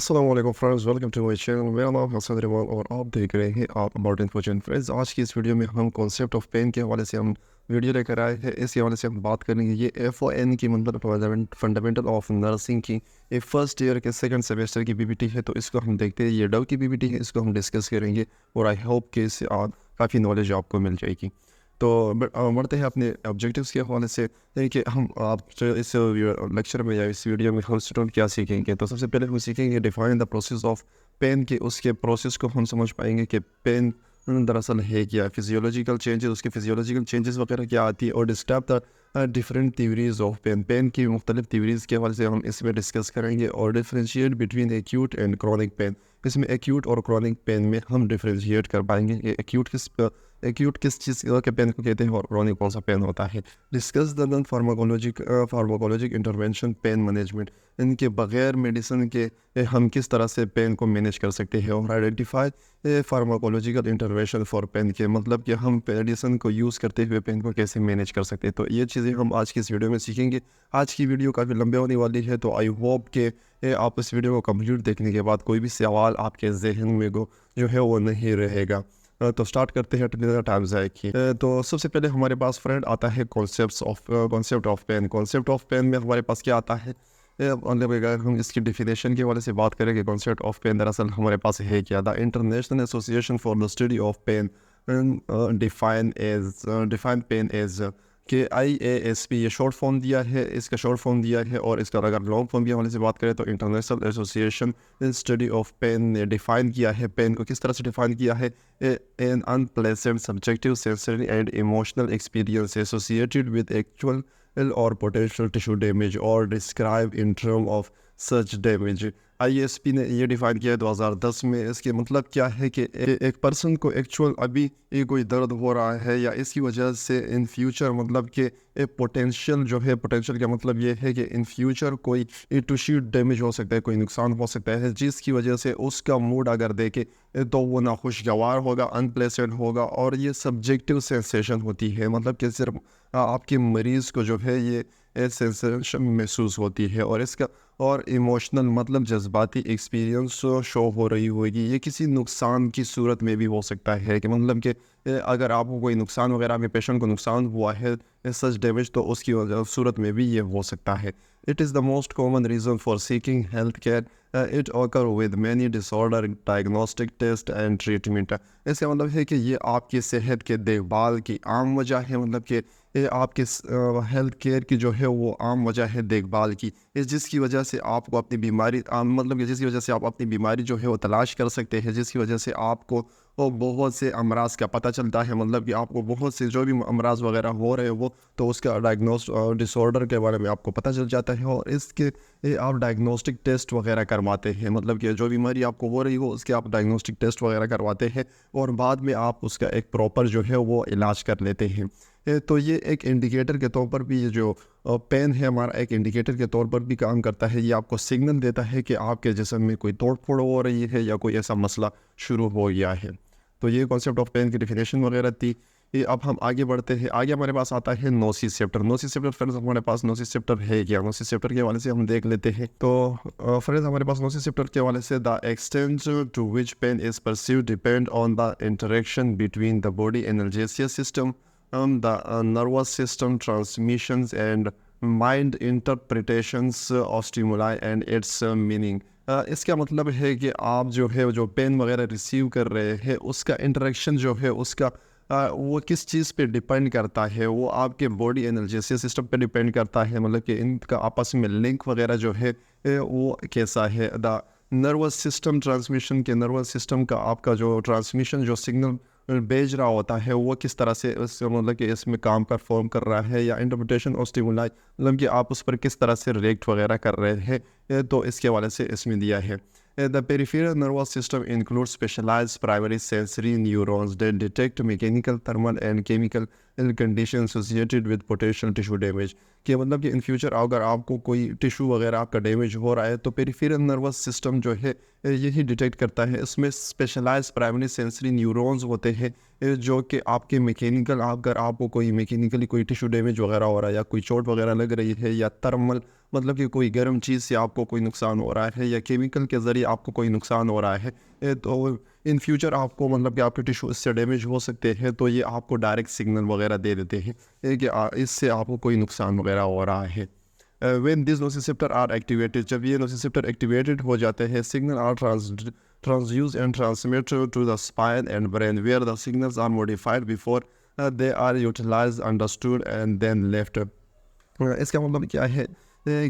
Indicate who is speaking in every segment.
Speaker 1: अस्सलाम friends, welcome to my channel. मेरा नाम हसन रिवाल और आप देख रहे हैं आप अबाउट इन्फॉर्मेशन। फ्रेंड्स, आज की इस वीडियो में हम कॉन्सेप्ट ऑफ पेन के हवाले से हम वीडियो लेकर आए हैं। इस हवाले से हम बात करेंगे ये FON की मतलब फंडामेंटल ऑफ नर्सिंग की ये फर्स्ट ईयर के सेकंड सेमेस्टर की पीपीटी है। तो इसको हम देखते हैं, ये डव की पीपीटी है, इसको हम डिस्कस करेंगे और आई होप कि इससे काफ़ी नॉलेज आपको मिल जाएगी। तो बढ़ते हैं अपने ऑब्जेक्टिव्स के हवाले से। कि हम आप जो इस लेक्चर में या इस वीडियो में हम स्टूडेंट क्या सीखेंगे। तो सबसे पहले हम सीखेंगे define the process of pain के उसके प्रोसेस को हम समझ पाएंगे कि पेन दरअसल है क्या, फिजियोलॉजिकल चेंजेस, उसके फिजियोलॉजिकल चेंजेस वगैरह क्या आती है, और describe the different theories of pain. Pain की मुख्तलिफ थ्योरीज के हवाले से हम इसमें डिस्कस करेंगे और differentiate between acute and chronic pain. इसमें एक्यूट और क्रॉनिक पेन में हम डिफ्रेंशिएट कर पाएंगे कि एक्यूट किस चीज़ के पेन को कहते हैं और क्रॉनिक कौन सा पेन होता है। Discuss the non pharmacologic intervention pain management, इनके बगैर मेडिसिन के हम किस तरह से पेन को मैनेज कर सकते हैं। और identify pharmacological intervention for pain, के मतलब कि हम मेडिसिन को यूज़ करते हुए पेन को कैसे मैनेज कर सकते हैं। तो ये चीज़ें हम आज की इस वीडियो में सीखेंगे। आज की वीडियो काफ़ी लंबे होने वाली है, तो आई होप कि आप इस वीडियो को कंप्लीट देखने के बाद कोई भी सवाल आपके जहन में जो है वो नहीं रहेगा। तो स्टार्ट करते हैं टाइम ज़ाय की। तो सबसे पहले हमारे पास फ्रेंड आता है concept of pain. Concept of pain में हमारे पास क्या आता है, मतलब अगर हम इसकी डिफिनेशन के वाले से बात करें कि कॉन्सेप्ट ऑफ पेन दरअसल हमारे पास है क्या। The international association for the study of pain define pain as के IASP, ये शॉर्ट फॉर्म दिया है, इसका शॉर्ट फॉर्म दिया है। और इसका अगर लॉन्ग फॉर्म के हवाले से बात करें तो international association in study of pain ने डिफ़ाइन किया है पेन को। किस तरह से डिफ़ाइन किया है, N unpleasant subjective sensory and emotional experience associated with actual और पोटेंशियल टिश्यू डैमेज और describe in term of such damage. IASP ने ये डिफ़ाइन किया है 2010 में। इसके मतलब क्या है कि एक पर्सन को एक्चुअल अभी कोई दर्द हो रहा है या इसकी वजह से इन फ्यूचर, मतलब कि पोटेंशियल जो है, पोटेंशियल का मतलब ये है कि इन फ्यूचर कोई टिश्यू डैमेज हो सकता है, कोई नुकसान हो सकता है, जिसकी वजह से उसका मूड अगर देखे तो वो नाखुशगवार होगा, अनप्लेजेंट होगा। और ये सब्जेक्टिव सेंसेशन होती है, मतलब कि सिर्फ आपके मरीज़ को जो है ये सेंसेशन महसूस होती है। और इसका और इमोशनल मतलब जज्बाती एक्सपीरियंस शो हो रही होगी। ये किसी नुकसान की सूरत में भी हो सकता है कि मतलब कि अगर आपको कोई नुकसान वगैरह, आपके पेशेंट को नुकसान हुआ है सच डैमेज, तो उसकी सूरत में भी ये हो सकता है। It is the most common reason for seeking health care. It occur with many disorder diagnostic test and treatment. इसका मतलब है कि ये आपकी सेहत के देखभाल की आम वजह है, मतलब कि ये आपके हेल्थ केयर की जो है वो आम वजह है देखभाल की, जिसकी वजह से आपको अपनी बीमारी मतलब कि जिसकी वजह से आप अपनी बीमारी जो है वो तलाश कर सकते हैं, जिसकी वजह से आपको वो बहुत से अमराज का पता चलता है, मतलब कि आपको बहुत से जो भी अमराज वगैरह हो रहे हैं वो, तो उसका डायग्नोस डिसऑर्डर के बारे में आपको पता चल जाता है। और इसके आप डायग्नोस्टिक टेस्ट वगैरह करवाते हैं, मतलब कि जो बीमारी आपको हो रही हो उसके आप डायग्नोस्टिक टेस्ट वगैरह करवाते हैं और बाद में आप उसका एक प्रॉपर जो है वो इलाज कर लेते हैं। तो ये एक इंडिकेटर के तौर पर भी, ये जो पेन है हमारा एक इंडिकेटर के तौर पर भी काम करता है। ये आपको सिग्नल देता है कि आपके जिस्म में कोई तोड़ फोड़ हो रही है या कोई ऐसा मसला शुरू हो गया है। तो ये कॉन्सेप्ट ऑफ पेन की डिफिनेशन वगैरह थी। ये अब हम आगे बढ़ते हैं। आगे हमारे पास आता है नोसिसेप्टर। नोसिसेप्टर फ्रेंड्स, हमारे पास नोसिसेप्टर है क्या, नोसिसेप्टर के हवाले से हम देख लेते हैं। तो फ्रेंड्स, हमारे पास नोसिसेप्टर के हवाले से the extent to which pain is perceived depend on the interaction between the body analgesia system, the nervous system transmissions and mind interpretations of stimuli and its meaning। इसका मतलब है कि आप जो है जो पेन वगैरह रिसीव कर रहे हैं उसका इंटरेक्शन जो है उसका वो किस चीज़ पे डिपेंड करता है, वो आपके बॉडी एनाल्जेसिया सिस्टम पे डिपेंड करता है, मतलब कि इनका आपस में लिंक वगैरह जो है वो कैसा है। द नर्वस सिस्टम ट्रांसमिशन, के नर्वस सिस्टम का आपका जो ट्रांसमिशन जो सिग्नल भेज रहा होता है वो किस तरह से मतलब कि इसमें काम परफॉर्म कर रहा है, या इंटरप्रिटेशन और स्टिमुलाई, मतलब कि आप उस पर किस तरह से रिएक्ट वगैरह कर रहे हैं, तो इसके हवाले से इसमें दिया है। The peripheral nervous system includes specialized primary sensory neurons that detect mechanical, thermal and chemical conditions associated with potential tissue damage। कि मतलब कि इन फ्यूचर अगर आपको कोई टिश्यू वगैरह आपका डैमेज हो रहा है तो पेरिफेरल नर्वस सिस्टम जो है यही डिटेक्ट करता है। इसमें स्पेशलाइज्ड प्राइमरी सेंसरी न्यूरॉन्स होते हैं जो कि आपके मैकेनिकल, अगर आपको कोई मैकेनिकली कोई टिश्यू डैमेज वगैरह हो रहा है या कोई चोट वगैरह लग रही है, या थर्मल मतलब कि कोई गर्म चीज़ से आपको कोई नुकसान हो रहा है, या केमिकल के ज़रिए आपको कोई नुकसान हो रहा है, तो इन फ्यूचर आपको मतलब कि आपके टिश्यू इससे डैमेज हो सकते हैं, तो ये आपको डायरेक्ट सिग्नल वगैरह दे देते हैं कि इससे आपको कोई नुकसान वगैरह हो रहा है। When this nociceptor are activated, जब ये नोसिसेप्टर एक्टिवेटेड हो जाते हैं, signal are transduced and transmitted to the spine and brain, where the signals are modified before they are utilized, understood and then left. इसका मतलब क्या है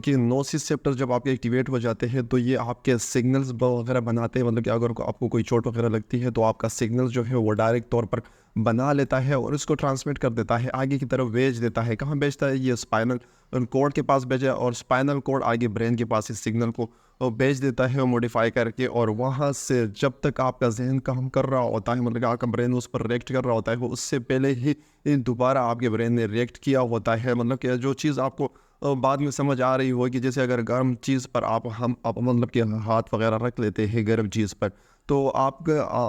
Speaker 1: कि नोसिसेप्टर जब आपके एक्टिवेट हो जाते हैं तो ये आपके सिग्नल्स वगैरह बनाते हैं, मतलब कि अगर आपको कोई चोट वगैरह लगती है तो आपका सिग्नल जो है वो डायरेक्ट तौर पर बना लेता है और इसको ट्रांसमिट कर देता है, आगे की तरफ भेज देता है। कहाँ भेजता है? ये स्पाइनल कोड के पास भेजा, और स्पाइनल कोड आगे ब्रेन के पास इस सिग्नल को भेज देता है मॉडिफाई करके, और वहाँ से जब तक आपका जहन काम कर रहा होता है, मतलब कि आपका ब्रेन उस पर रिएक्ट कर रहा होता है, वो उससे पहले ही दोबारा आपके ब्रेन ने रिएक्ट किया होता है। मतलब कि जो चीज़ आपको बाद में समझ आ रही हो कि जैसे अगर गर्म चीज़ पर आप मतलब कि हाथ वगैरह रख लेते हैं गर्म चीज़ पर, तो आप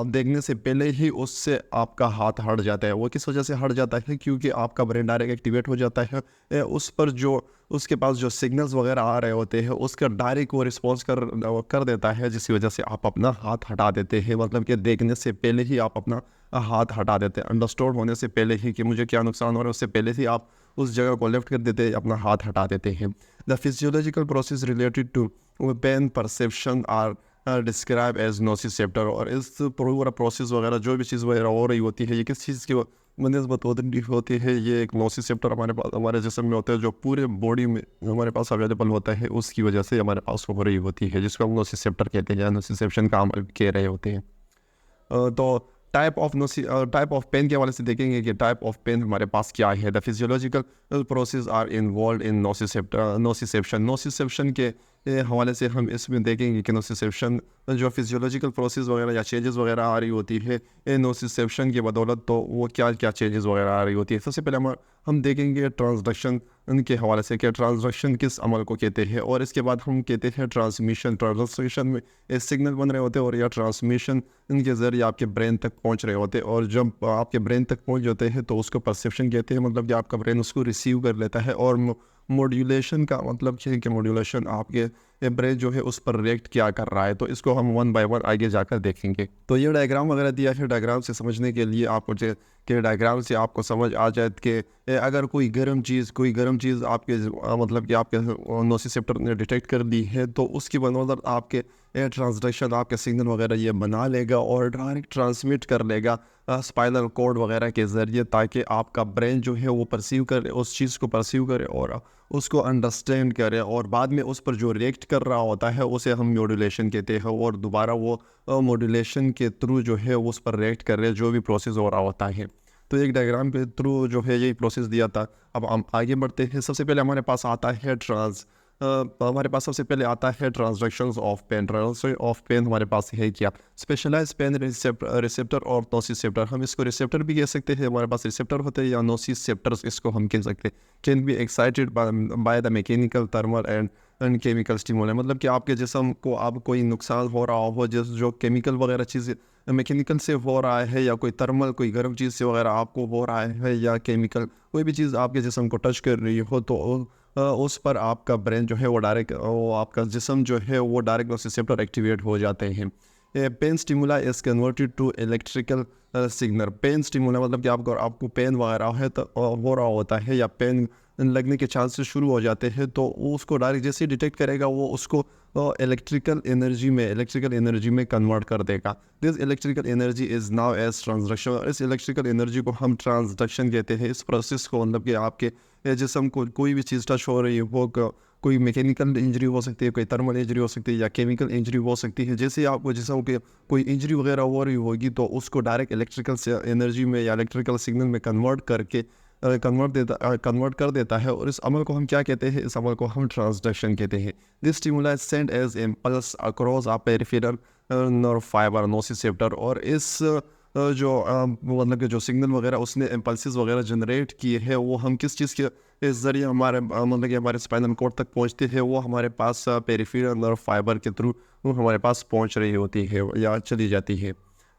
Speaker 1: देखने से पहले ही उससे आपका हाथ हट जाता है। वो किस वजह से हट जाता है? क्योंकि आपका ब्रेन डायरेक्ट एक्टिवेट हो जाता है, उस पर जो उसके पास जो सिग्नल्स वगैरह आ रहे होते हैं उसका डायरेक्ट वो रिस्पॉन्स कर देता है, जिसकी वजह से आप अपना हाथ हटा देते हैं। मतलब कि देखने से पहले ही आप अपना हाथ हटा देते हैं, अंडरस्टूड होने से पहले ही कि मुझे क्या नुकसान हो रहा है, उससे पहले ही आप उस जगह को लेफ्ट कर देते हैं, अपना हाथ हटा देते हैं। The physiological process related to pain perception are describe as nociceptor. और इस पूरा प्रोसेस वगैरह जो भी चीज़ वगैरह हो रही होती है, ये किस चीज़ की बनस्बत होती है? ये एक नोसिसेप्टर हमारे पास हमारे जिस्म में होता है, जो पूरे बॉडी में हमारे पास अवेलेबल होता है, उसकी वजह से हमारे पास हो रही होती है, जिसको हम नोसिसेप्टर कहते हैं या नोसिसेप्शन का अमल कह रहे होते हैं। तो टाइप ऑफ पेन के हवाले से देखेंगे कि टाइप ऑफ पेन हमारे पास क्या है। The physiological process are involve in nociception के हवाले से हम इसमें देखेंगे कि नोसिसेप्शन जो फिजियोलॉजिकल प्रोसेस वगैरह या चेंजेस वगैरह आ रही होती है नोसिसेप्शन की बदौलत, तो वो क्या क्या चेंजेस वगैरह आ रही होती है। सबसे पहले हम देखेंगे ट्रांसडक्शन के हवाले से कि ट्रांसडक्शन किस अमल को कहते हैं, और इसके बाद हम कहते हैं ट्रांसमिशन। ट्रांसमिशन में सिग्नल बन रहे होते हैं और या ट्रांसमिशन इनके ज़रिए आपके ब्रेन तक पहुंच रहे होते हैं, और जब आपके ब्रेन तक पहुंच जाते हैं तो उसको परसेप्शन कहते हैं। मतलब कि आपका ब्रेन उसको रिसीव कर लेता है। और मॉड्यूलेशन का मतलब है कि मॉड्यूलेशन आपके ब्रेन जो है उस पर रिएक्ट क्या कर रहा है, तो इसको हम वन बाय वन आगे जाकर देखेंगे। तो ये डायग्राम वगैरह दिया है, डायग्राम से समझने के लिए आपको कि डायग्राम से आपको समझ आ जाए कि अगर कोई गर्म चीज़ आपके मतलब कि आपके नोसिसेप्टर ने डिटेक्ट कर ली है, तो उसकी बदौलत आपके ट्रांसडक्शन आपके सिग्नल वगैरह ये बना लेगा और डायरेक्ट ट्रांसमिट कर लेगा स्पाइनल कोड वगैरह के ज़रिए, ताकि आपका ब्रेन जो है वो परसीव करे, उस चीज़ को परसीव करे और उसको अंडरस्टैंड करे, और बाद में उस पर जो रिएक्ट कर रहा होता है उसे हम मॉड्यूलेशन कहते हैं, और दोबारा वो मॉड्यूलेशन के थ्रू जो है उस पर रिएक्ट कर रहे जो भी प्रोसेस हो रहा होता है। तो एक डायग्राम के थ्रू जो है यही प्रोसेस दिया था। अब हम आगे बढ़ते हैं। सबसे पहले हमारे पास आता है transductions of pain. Transduction of pain हमारे पास है क्या? स्पेशलाइज पेन रिसेप्टर और नोसिसेप्टर। हम इसको रिसेप्टर भी कह सकते हैं, हमारे पास रिसेप्टर होते हैं, या नोसिसेप्टर्स इसको हम कह सकते हैं। Can be excited by the mechanical, thermal and chemical stimulus. मतलब कि आपके जिस्म को अब कोई नुकसान हो रहा हो, जो केमिकल वगैरह चीज़ मैकेनिकल से हो रहा है, या कोई थर्मल कोई गर्म चीज़ से वगैरह आपको हो रहा है, या केमिकल कोई भी चीज़ आपके जिस्म को टच कर रही हो, तो उस पर आपका ब्रेन जो है वो डायरेक्ट आपका जिस्म जो है वो डायरेक्ट नोसिसेप्टर एक्टिवेट हो जाते हैं। Pain stimula is converted to electrical signal. Pain stimula मतलब कि आपको पेन वगैरह है तो हो रहा होता है, या पेन लगने के चांसेस शुरू हो जाते हैं, तो वो उसको डायरेक्ट जैसे डिटेक्ट करेगा वो उसको इलेक्ट्रिकल एनर्जी में कन्वर्ट कर देगा। This electrical energy is now as transduction. इस इलेक्ट्रिकल एनर्जी को हम ट्रांसडक्शन कहते हैं। इस प्रोसेस को मतलब कि आपके जिस्म को कोई भी चीज़ टच हो रही है, वो कोई मैकेनिकल इंजरी हो सकती है, कोई थर्मल इंजरी हो सकती है, या केमिकल इंजरी हो सकती है। जैसे आपको जिस्म के कोई इंजरी वगैरह हो रही होगी, तो उसको डायरेक्ट इलेक्ट्रिकल एनर्जी में या इलेक्ट्रिकल सिग्नल में कन्वर्ट कर देता है। और इस अमल को हम क्या कहते हैं? इस अमल को हम ट्रांसडक्शन कहते हैं। This stimula send as impulse across a peripheral nerve fibre nociceptor. और इस मतलब कि जो सिग्नल वगैरह उसने इम्पल्सिस वगैरह जनरेट किए हैं, वो हम किस चीज़ के ज़रिए हमारे मतलब कि हमारे स्पाइनल कोड तक पहुंचते हैं, वो हमारे पास पेरिफेरल नर्व फाइबर के थ्रू वो हमारे पास पहुंच रही होती है या चली जाती है।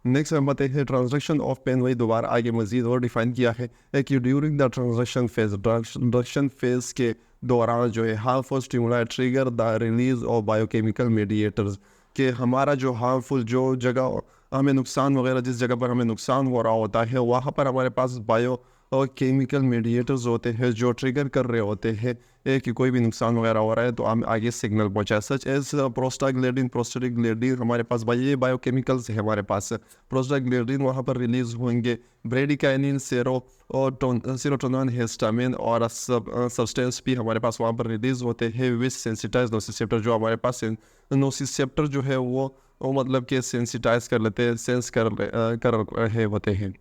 Speaker 1: नेक्स्ट हम बताते हैं ट्रांजैक्शन ऑफ पेन, वही दोबारा आगे मजीद और डिफाइन किया है कि ड्यूरिंग द ट्रांजैक्शन फेज के दौरान जो है harmful stimuli trigger the release of biochemical mediators, कि हमारा जो हार्मफुल जो जगह हमें नुकसान वगैरह, जिस जगह पर हमें नुकसान हो रहा होता है वहाँ पर हमारे पास बायो और केमिकल मीडिएटर्स होते हैं जो ट्रिगर कर रहे होते हैं कि कोई भी नुकसान वगैरह हो रहा है तो हम आगे सिग्नल पहुंचाए, सच एज प्रोस्टाग्लैंडिन हमारे पास ये बायोकेमिकल्स है हमारे पास। प्रोस्टाग्लैंडिन वहाँ पर रिलीज होंगे, ब्रेडिकाइनिन, सेरोटोनिन, हिस्टामिन और सब्सटेंस भी हमारे पास वहाँ पर रिलीज होते हैं विच सेंसिटाइज नोसिसेप्टर, जो हमारे पास नोसिसेप्टर जो है वो मतलब कि सेंसिटाइज कर लेते हैं, सेंस कर रहे होते हैं।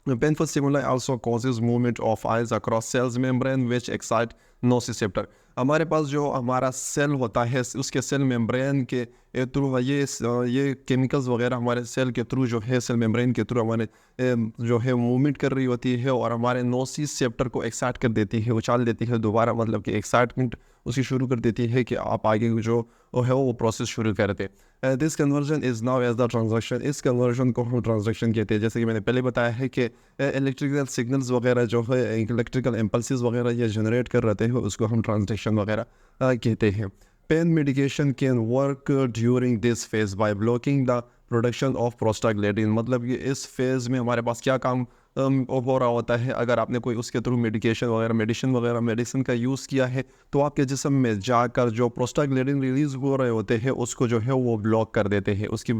Speaker 1: Painful stimuli also causes movement of ions across cells membrane which excite nociceptor। हमारे पास जो हमारा सेल होता है उसके सेल मेम्ब्रेन के थ्रू ये केमिकल्स वगैरह हमारे सेल के थ्रू जो है सेल मेम्ब्रेन के थ्रू हमारे जो है मूवमेंट कर रही होती है और हमारे नोसिसेप्टर को एक्साइट कर देती है, उछाल देती है दोबारा, मतलब कि एक्साइटमेंट उसकी शुरू कर देती है कि आप आगे जो है वो प्रोसेस शुरू कर दें। This conversion is now as the transaction, इस कन्वर्जन को हम ट्रांजैक्शन कहते हैं। जैसे कि मैंने पहले बताया है कि इलेक्ट्रिकल सिग्नल्स वगैरह जो है इलेक्ट्रिकल इम्पल्सेस वगैरह ये जनरेट कर रहे हैं उसको हम ट्रांजैक्शन वगैरह कहते हैं। Pain medication can work during this phase by blocking the production of prostaglandin, मतलब कि इस फेज़ में हमारे पास क्या काम हो रहा होता है। अगर आपने कोई उसके थ्रू मेडिसिन का यूज़ किया है तो आपके जिस्म में जाकर जो प्रोस्टाग्लैंडिन रिलीज़ हो रहे होते हैं उसको जो है वो ब्लॉक कर देते हैं, उसकी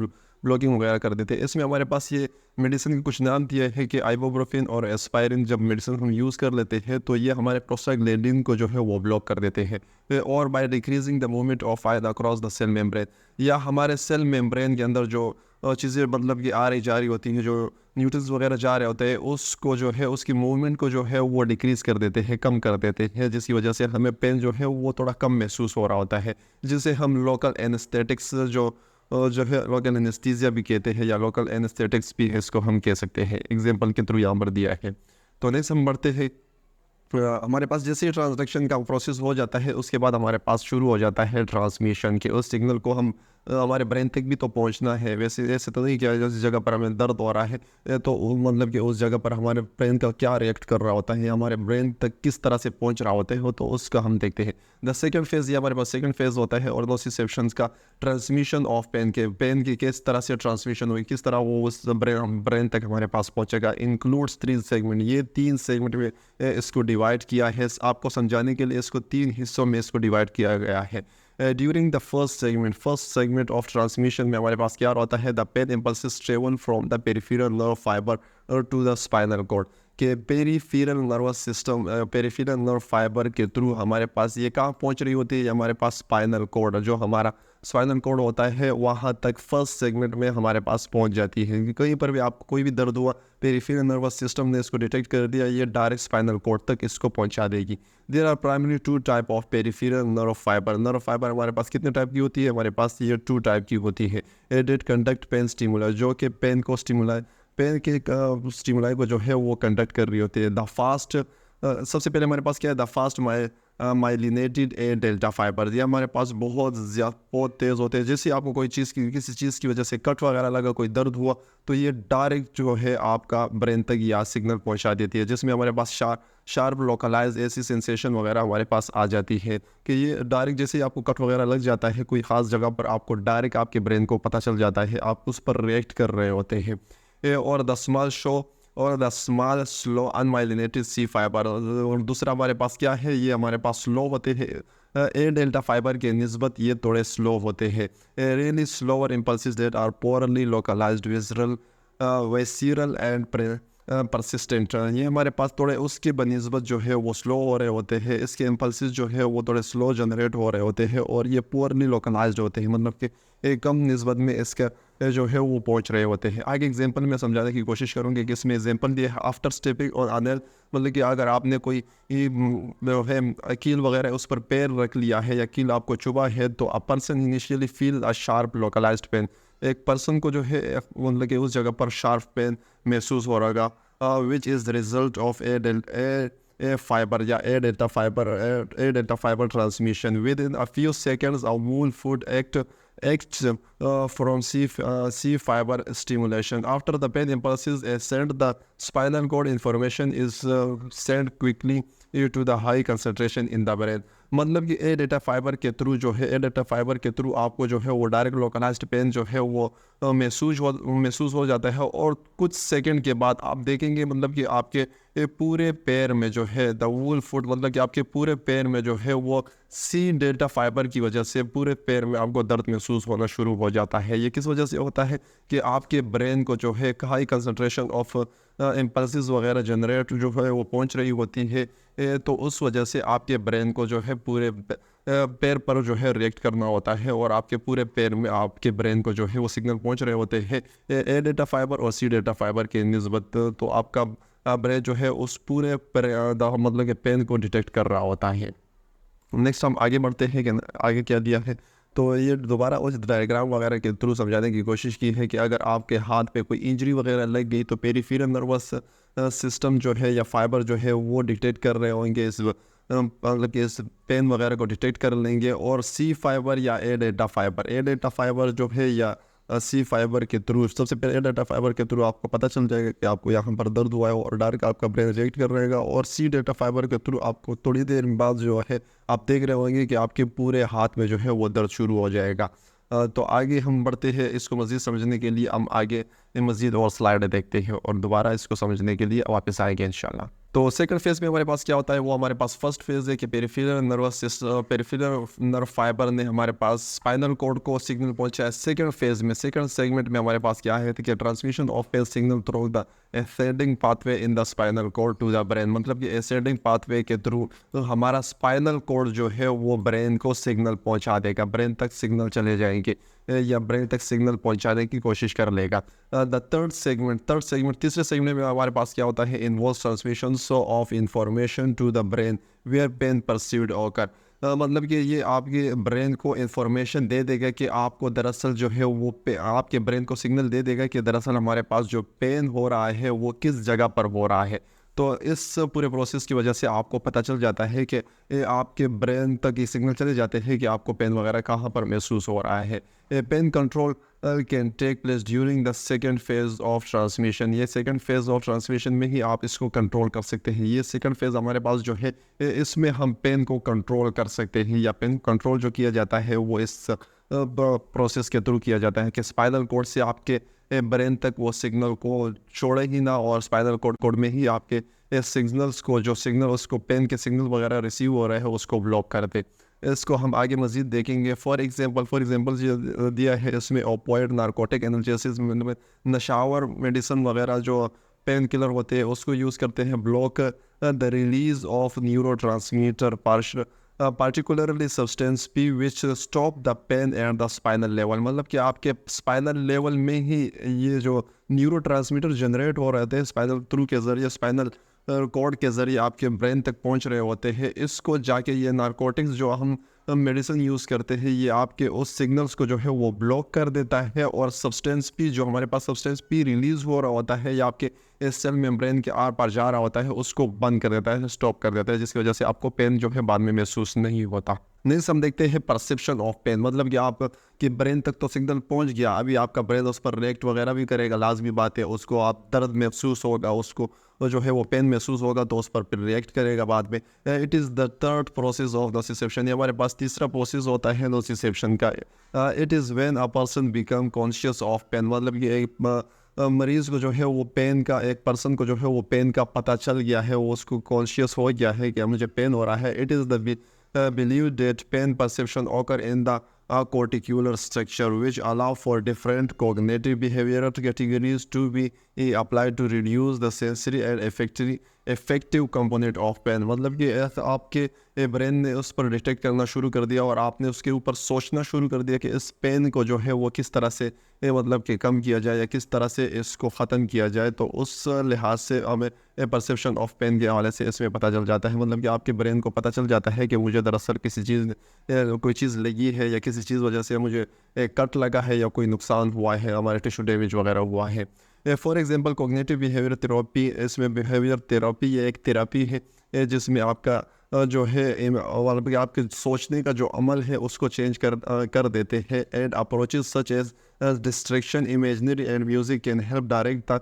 Speaker 1: ब्लॉकिंग वगैरह कर देते हैं। इसमें हमारे पास ये मेडिसिन के कुछ नाम दिए हैं कि आइबोप्रोफेन और एस्पायरिन जब मेडिसिन हम यूज़ कर लेते हैं तो ये हमारे प्रोस्टाग्लैंडिन को जो है वो ब्लॉक कर देते हैं। और by decreasing the movement of ion across the cell membrane, या हमारे सेल मेम्ब्रेन के अंदर जो चीज़ें मतलब कि आ रही जा रही होती हैं, जो न्यूट्रंस वगैरह जा रहे होते हैं उसको जो है उसकी मूवमेंट को जो है वो डिक्रीज़ कर देते हैं, कम कर देते हैं, जिसकी वजह से हमें पेन जो है वो थोड़ा कम महसूस हो रहा होता है, जिसे हम लोकल एनेस्थेटिक्स जो है लोकल एनेस्थीसिया भी कहते हैं या लोकल एनेस्थेटिक्स भी इसको हम कह सकते हैं, एग्जांपल के थ्रू यहाँ पर दिया है। तो नेक्स्ट हम बढ़ते हैं। हमारे पास जैसे ही ट्रांजैक्शन का प्रोसेस हो जाता है उसके बाद हमारे पास शुरू हो जाता है ट्रांसमिशन के, उस सिग्नल को हम हमारे ब्रेन तक भी तो पहुंचना है। वैसे ऐसे तो नहीं कि जिस जगह पर हमें दर्द हो रहा है तो मतलब कि उस जगह पर हमारे ब्रेन का क्या रिएक्ट कर रहा होता है, हमारे ब्रेन तक किस तरह से पहुंच रहा होता है तो उसका हम देखते हैं। द सेकंड फेज़, ये हमारे पास सेकंड फेज़ होता है और नोसिसेप्शंस का, ट्रांसमिशन ऑफ पेन की किस तरह से ट्रांसमिशन हुई, किस तरह वो उस ब्रेन तक हमारे पास पहुंचेगा। इंक्लूड्स 3 सेगमेंट, ये 3 सेगमेंट में इसको डिवाइड किया है। आपको समझाने के लिए इसको 3 हिस्सों में इसको डिवाइड किया गया है। During the first segment of transmission में हमारे पास क्या होता है, the pain impulses travel from the peripheral nerve fibre to the spinal cord, के peripheral nervous system peripheral nerve fibre के थ्रू हमारे पास ये कहाँ पहुँच रही होती है, हमारे पास स्पाइनल कॉर्ड, जो हमारा स्पाइनल कॉर्ड होता है वहाँ तक फर्स्ट सेगमेंट में हमारे पास पहुँच जाती है। कहीं पर भी आपको कोई भी दर्द हुआ, पेरिफेरल नर्वस सिस्टम ने इसको डिटेक्ट कर दिया, ये डायरेक्ट स्पाइनल कॉर्ड तक इसको पहुँचा देगी। There are primary 2 type of peripheral nerve fibre हमारे पास कितने टाइप की होती है, हमारे पास ये 2 टाइप की होती है। एडेड कंडक्ट पेन स्टिमुलाई, जो कि पेन के स्टिमुलाई को जो है वो कंडक्ट कर रही होती है। द फास्ट, सबसे पहले हमारे पास क्या है, the fast myelinated A delta fibre, ये हमारे पास बहुत तेज़ होते हैं। जैसे आपको कोई चीज़ की किसी चीज़ की वजह से कट वगैरह लगा, कोई दर्द हुआ तो ये डायरेक्ट जो है आपका ब्रेन तक या सिग्नल पहुंचा देती है, जिसमें हमारे पास शार्प लोकलाइज ऐसी सेंसेशन वगैरह हमारे पास आ जाती है कि ये डायरेक्ट जैसे ही आपको कट वगैरह लग जाता है कोई ख़ास जगह पर, आपको डायरेक्ट आपके ब्रेन को पता चल जाता है, आप उस पर रिएक्ट कर रहे होते हैं। और the small slow unmyelinated C fibre, और दूसरा हमारे पास क्या है, ये हमारे पास स्लो होते हैं ए डेल्टा फाइबर के निस्बत ये थोड़े स्लो होते हैं। Really slower impulses that are poorly localised visceral and persistent, ये हमारे पास थोड़े उसके बनिस्बत जो है वो स्लो हो रहे होते हैं, इसके इम्पल्सेस जो है वो थोड़े स्लो जनरेट हो रहे होते हैं और ये पुअरली लोकलाइज्ड होते हैं, मतलब कि एक कम निस्बत में इसका जो है वो पहुंच रहे होते हैं। आगे एग्जांपल में समझाने की कोशिश करूंगी कि इसमें एग्जांपल दिए आफ्टर स्टेपिंग और अनल, मतलब कि अगर आपने कोई जो है कील वगैरह उस पर पैर रख लिया है या कील आपको चुभा है तो a person initially feel a sharp localised pain, एक पर्सन को जो है मतलब कि उस जगह पर शार्प पेन महसूस हो रहा which is the result of A fibre या A delta fibre transmission. Within a few seconds a mule food act acts from C fiber stimulation. After the pain impulses are sent, the spinal cord information is sent quickly to the high concentration in the brain. मतलब कि ए data fibre के through जो है, ए data fibre के through आपको जो है वो डायरेक्ट लोकलाइज्ड पेन जो है वो महसूस हो जाता है, और कुछ सेकंड के बाद आप देखेंगे मतलब कि आपके ये पूरे पैर में जो है द वूल फुट, मतलब कि आपके पूरे पैर में जो है वो सी डेटा फाइबर की वजह से पूरे पैर में आपको दर्द महसूस होना शुरू हो जाता है। ये किस वजह से होता है कि आपके ब्रेन को जो है हाई कंसंट्रेशन ऑफ इम्पल्सिस वगैरह जनरेट जो है वो पहुंच रही होती है, तो उस वजह से आपके ब्रेन को जो है पूरे पैर पर जो है रिएक्ट करना होता है, और आपके पूरे पैर में आपके ब्रेन को जो है वो सिग्नल पहुंच रहे होते हैं ए डेटा फाइबर और सी डेटा फाइबर के निस्बत। तो आपका ब्रेन जो है उस पूरे मतलब कि पेन को डिटेक्ट कर रहा होता है। नेक्स्ट हम आगे बढ़ते हैं कि आगे क्या दिया है। तो ये दोबारा उस डायग्राम वगैरह के थ्रू समझाने की कोशिश की है कि अगर आपके हाथ पे कोई इंजरी वगैरह लग गई तो पेरिफेरल नर्वस सिस्टम जो है या फाइबर जो है वो डिटेक्ट कर रहे होंगे इस मतलब कि इस पेन वगैरह को डिटेक्ट कर लेंगे, और सी फाइबर या ए डेटा फाइबर जो है या सी फाइबर के थ्रू, सबसे पहले डेटा फाइबर के थ्रू आपको पता चल जाएगा कि आपको यहाँ पर दर्द हुआ है और डायरेक्ट आपका ब्रेन रिएक्ट कर रहेगा, और सी डेटा फाइबर के थ्रू आपको थोड़ी देर बाद जो है आप देख रहे होंगे कि आपके पूरे हाथ में जो है वो दर्द शुरू हो जाएगा। तो आगे हम बढ़ते हैं, इसको मज़ीद समझने के लिए हम आगे मज़ीद और स्लाइड देखते हैं और दोबारा इसको समझने के लिए वापस आएंगे इंशाल्लाह। तो सेकंड फेज़ में हमारे पास क्या होता है, वो हमारे पास फर्स्ट फेज़ है कि पेरिफेरल नर्व फाइबर ने हमारे पास स्पाइनल कॉर्ड को सिग्नल पहुंचाया। सेकंड फेज़ में, सेकंड सेगमेंट में हमारे पास क्या है कि transmission of pain signal through the ascending pathway in the spinal cord to the brain, मतलब कि एसेंडिंग पाथवे के थ्रू तो हमारा स्पाइनल कॉर्ड जो है वो ब्रेन को सिग्नल पहुंचा देगा, ब्रेन तक सिग्नल चले जाएंगे या ब्रेन तक सिग्नल पहुंचाने की कोशिश कर लेगा। द थर्ड सेगमेंट तीसरे सेगमेंट में हमारे पास क्या होता है, involve transmission of information to the brain where pain perceived occur, मतलब कि ये आपके ब्रेन को इंफॉर्मेशन दे देगा कि आपको दरअसल जो है वो आपके ब्रेन को सिग्नल दे देगा कि दरअसल हमारे पास जो पेन हो रहा है वो किस जगह पर हो रहा है। तो इस पूरे प्रोसेस की वजह से आपको पता चल जाता है कि आपके ब्रेन तक ये सिग्नल चले जाते हैं कि आपको पेन वगैरह कहाँ पर महसूस हो रहा है। Pain control can take place during the second phase of transmission, ये सेकेंड फेज ऑफ ट्रांसमिशन में ही आप इसको कंट्रोल कर सकते हैं। ये सेकेंड फेज हमारे पास जो है इसमें हम पेन को कंट्रोल कर सकते हैं, या पेन कंट्रोल जो किया जाता है वो इस प्रोसेस के थ्रू किया जाता है कि स्पाइनल कॉर्ड से आपके ब्रेन तक वो सिग्नल को छोड़े ही ना, और स्पाइनल कॉर्ड में ही आपके सिग्नल्स को, जो सिग्नल उसको पेन के सिग्नल वगैरह रिसीव हो रहे हैं उसको ब्लॉक कर दे। इसको हम आगे मज़ीद देखेंगे। फॉर एग्जांपल जो दिया है इसमें ओपियोइड नारकोटिक एनाल्जेसिस, नशावर मेडिसिन वगैरह जो पेन किलर होते हैं उसको यूज़ करते हैं, block the release of neuro transmitter particularly substance P which stop the pain at the spinal level, मतलब कि आपके स्पाइनल लेवल में ही ये जो न्यूरो ट्रांसमीटर जनरेट हो रहे थे स्पाइनल थ्रू के ज़रिए, स्पाइनल कॉर्ड के ज़रिए आपके ब्रेन तक पहुंच रहे होते हैं, इसको जाके ये नारकोटिक्स जो हम मेडिसिन यूज़ करते हैं ये आपके उस सिग्नल्स को जो है वो ब्लॉक कर देता है, और सब्सटेंस पी जो हमारे पास सब्सटेंस पी रिलीज़ हो रहा होता है या आपके इस सेल मेम्ब्रेन के आर पार जा रहा होता है उसको बंद कर देता है, स्टॉप कर देता है, जिसकी वजह से आपको पेन जो है बाद में महसूस नहीं होता। नेक्स्ट हम देखते हैं परसेप्शन ऑफ पेन, मतलब कि आपके ब्रेन तक तो सिग्नल पहुंच गया, अभी आपका ब्रेन उस पर रिएक्ट वगैरह भी करेगा, लाजमी बात है, उसको आप दर्द महसूस होगा, उसको जो है वो पेन महसूस होगा तो उस पर फिर रिएक्ट करेगा बाद में। It is the third process of nociception, ये हमारे पास तीसरा प्रोसेस होता है नोसिसेप्शन का। It is when a person become conscious of pain, मतलब कि एक मरीज़ को जो है वो पेन का, एक पर्सन को जो है वो पेन का पता चल गया है, वो उसको कॉन्शियस हो गया है कि मुझे पेन हो रहा है। It is the believed that pain perception occur in the corticular structure which allow for different cognitive behavioral categories to be applied to reduce the sensory and effective component of pain, मतलब कि आपके brain ने उस पर detect करना शुरू कर दिया और आपने उसके ऊपर सोचना शुरू कर दिया कि इस पेन को जो है वो किस तरह से मतलब कि कम किया जाए या किस तरह से इसको ख़त्म किया जाए। तो उस लिहाज से हमें परसेप्शन ऑफ पेन के हवाले से इसमें पता चल जाता है, मतलब कि आपके ब्रेन को पता चल जाता है कि मुझे दरअसल किसी चीज़ कोई चीज़ लगी है या किसी चीज़ वजह से मुझे कट लगा है या कोई नुकसान हुआ है, हमारे टिश्यू डैमेज वगैरह हुआ है। For example cognitive behaviour therapy, इसमें बिहेवियर थेरेपी ये एक थेरेपी है जिसमें आपका जो है मतलब कि आपके सोचने का जो अमल है उसको चेंज कर देते हैं। And approaches such as distraction, imaginary and music can help direct the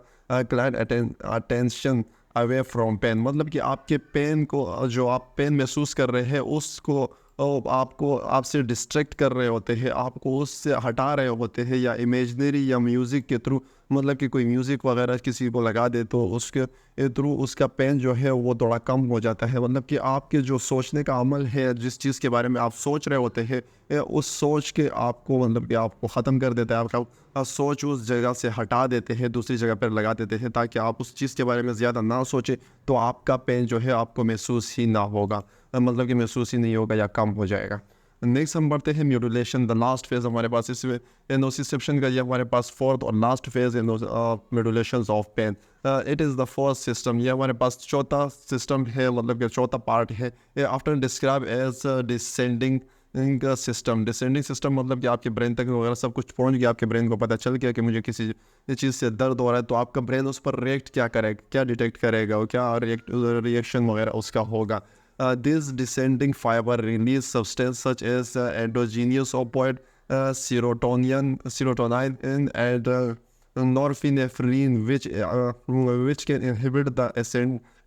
Speaker 1: client attention away from pain. मतलब कि आपके पेन को, जो आप पेन महसूस कर रहे हैं उसको आपको आपसे डिस्ट्रैक्ट कर रहे होते हैं, आपको उससे हटा रहे होते हैं, या इमेजनरी या म्यूज़िक के थ्रू, मतलब कि कोई म्यूज़िक वगैरह किसी को लगा दे तो उसके थ्रू उसका पेन जो है वो थोड़ा कम हो जाता है। मतलब कि आपके जो सोचने का अमल है, जिस चीज़ के बारे में आप सोच रहे होते हैं, उस सोच के आपको मतलब कि आपको ख़त्म कर देता है। आपका सोच उस जगह से हटा देते हैं, दूसरी जगह पर लगा देते हैं, ताकि आप उस चीज़ के बारे में ज़्यादा ना सोचें, तो आपका पेन जो है आपको महसूस ही ना होगा, मतलब कि महसूस ही नहीं होगा या कम हो जाएगा। नेक्स्ट हम बढ़ते हैं म्यूडुलेशन, द लास्ट फेज हमारे पास इसमें नोसिसेप्शन का, ये हमारे पास फोर्थ और लास्ट फेज है modulation of pain. It is the first system, ये हमारे पास चौथा सिस्टम है, मतलब कि चौथा पार्ट है। After describe as descending system. Descending system मतलब कि आपके ब्रेन तक वगैरह सब कुछ पहुंच गया, आपके ब्रेन को पता चल गया कि मुझे किसी चीज़ से दर्द हो रहा है, तो आपका ब्रेन उस पर रिएक्ट क्या करेगा, क्या डिटेक्ट करेगा, और क्या रिएक्शन वगैरह उसका होगा। This descending fiber release substance such as endogenous opioid, serotonin and norepinephrine, which can inhibit the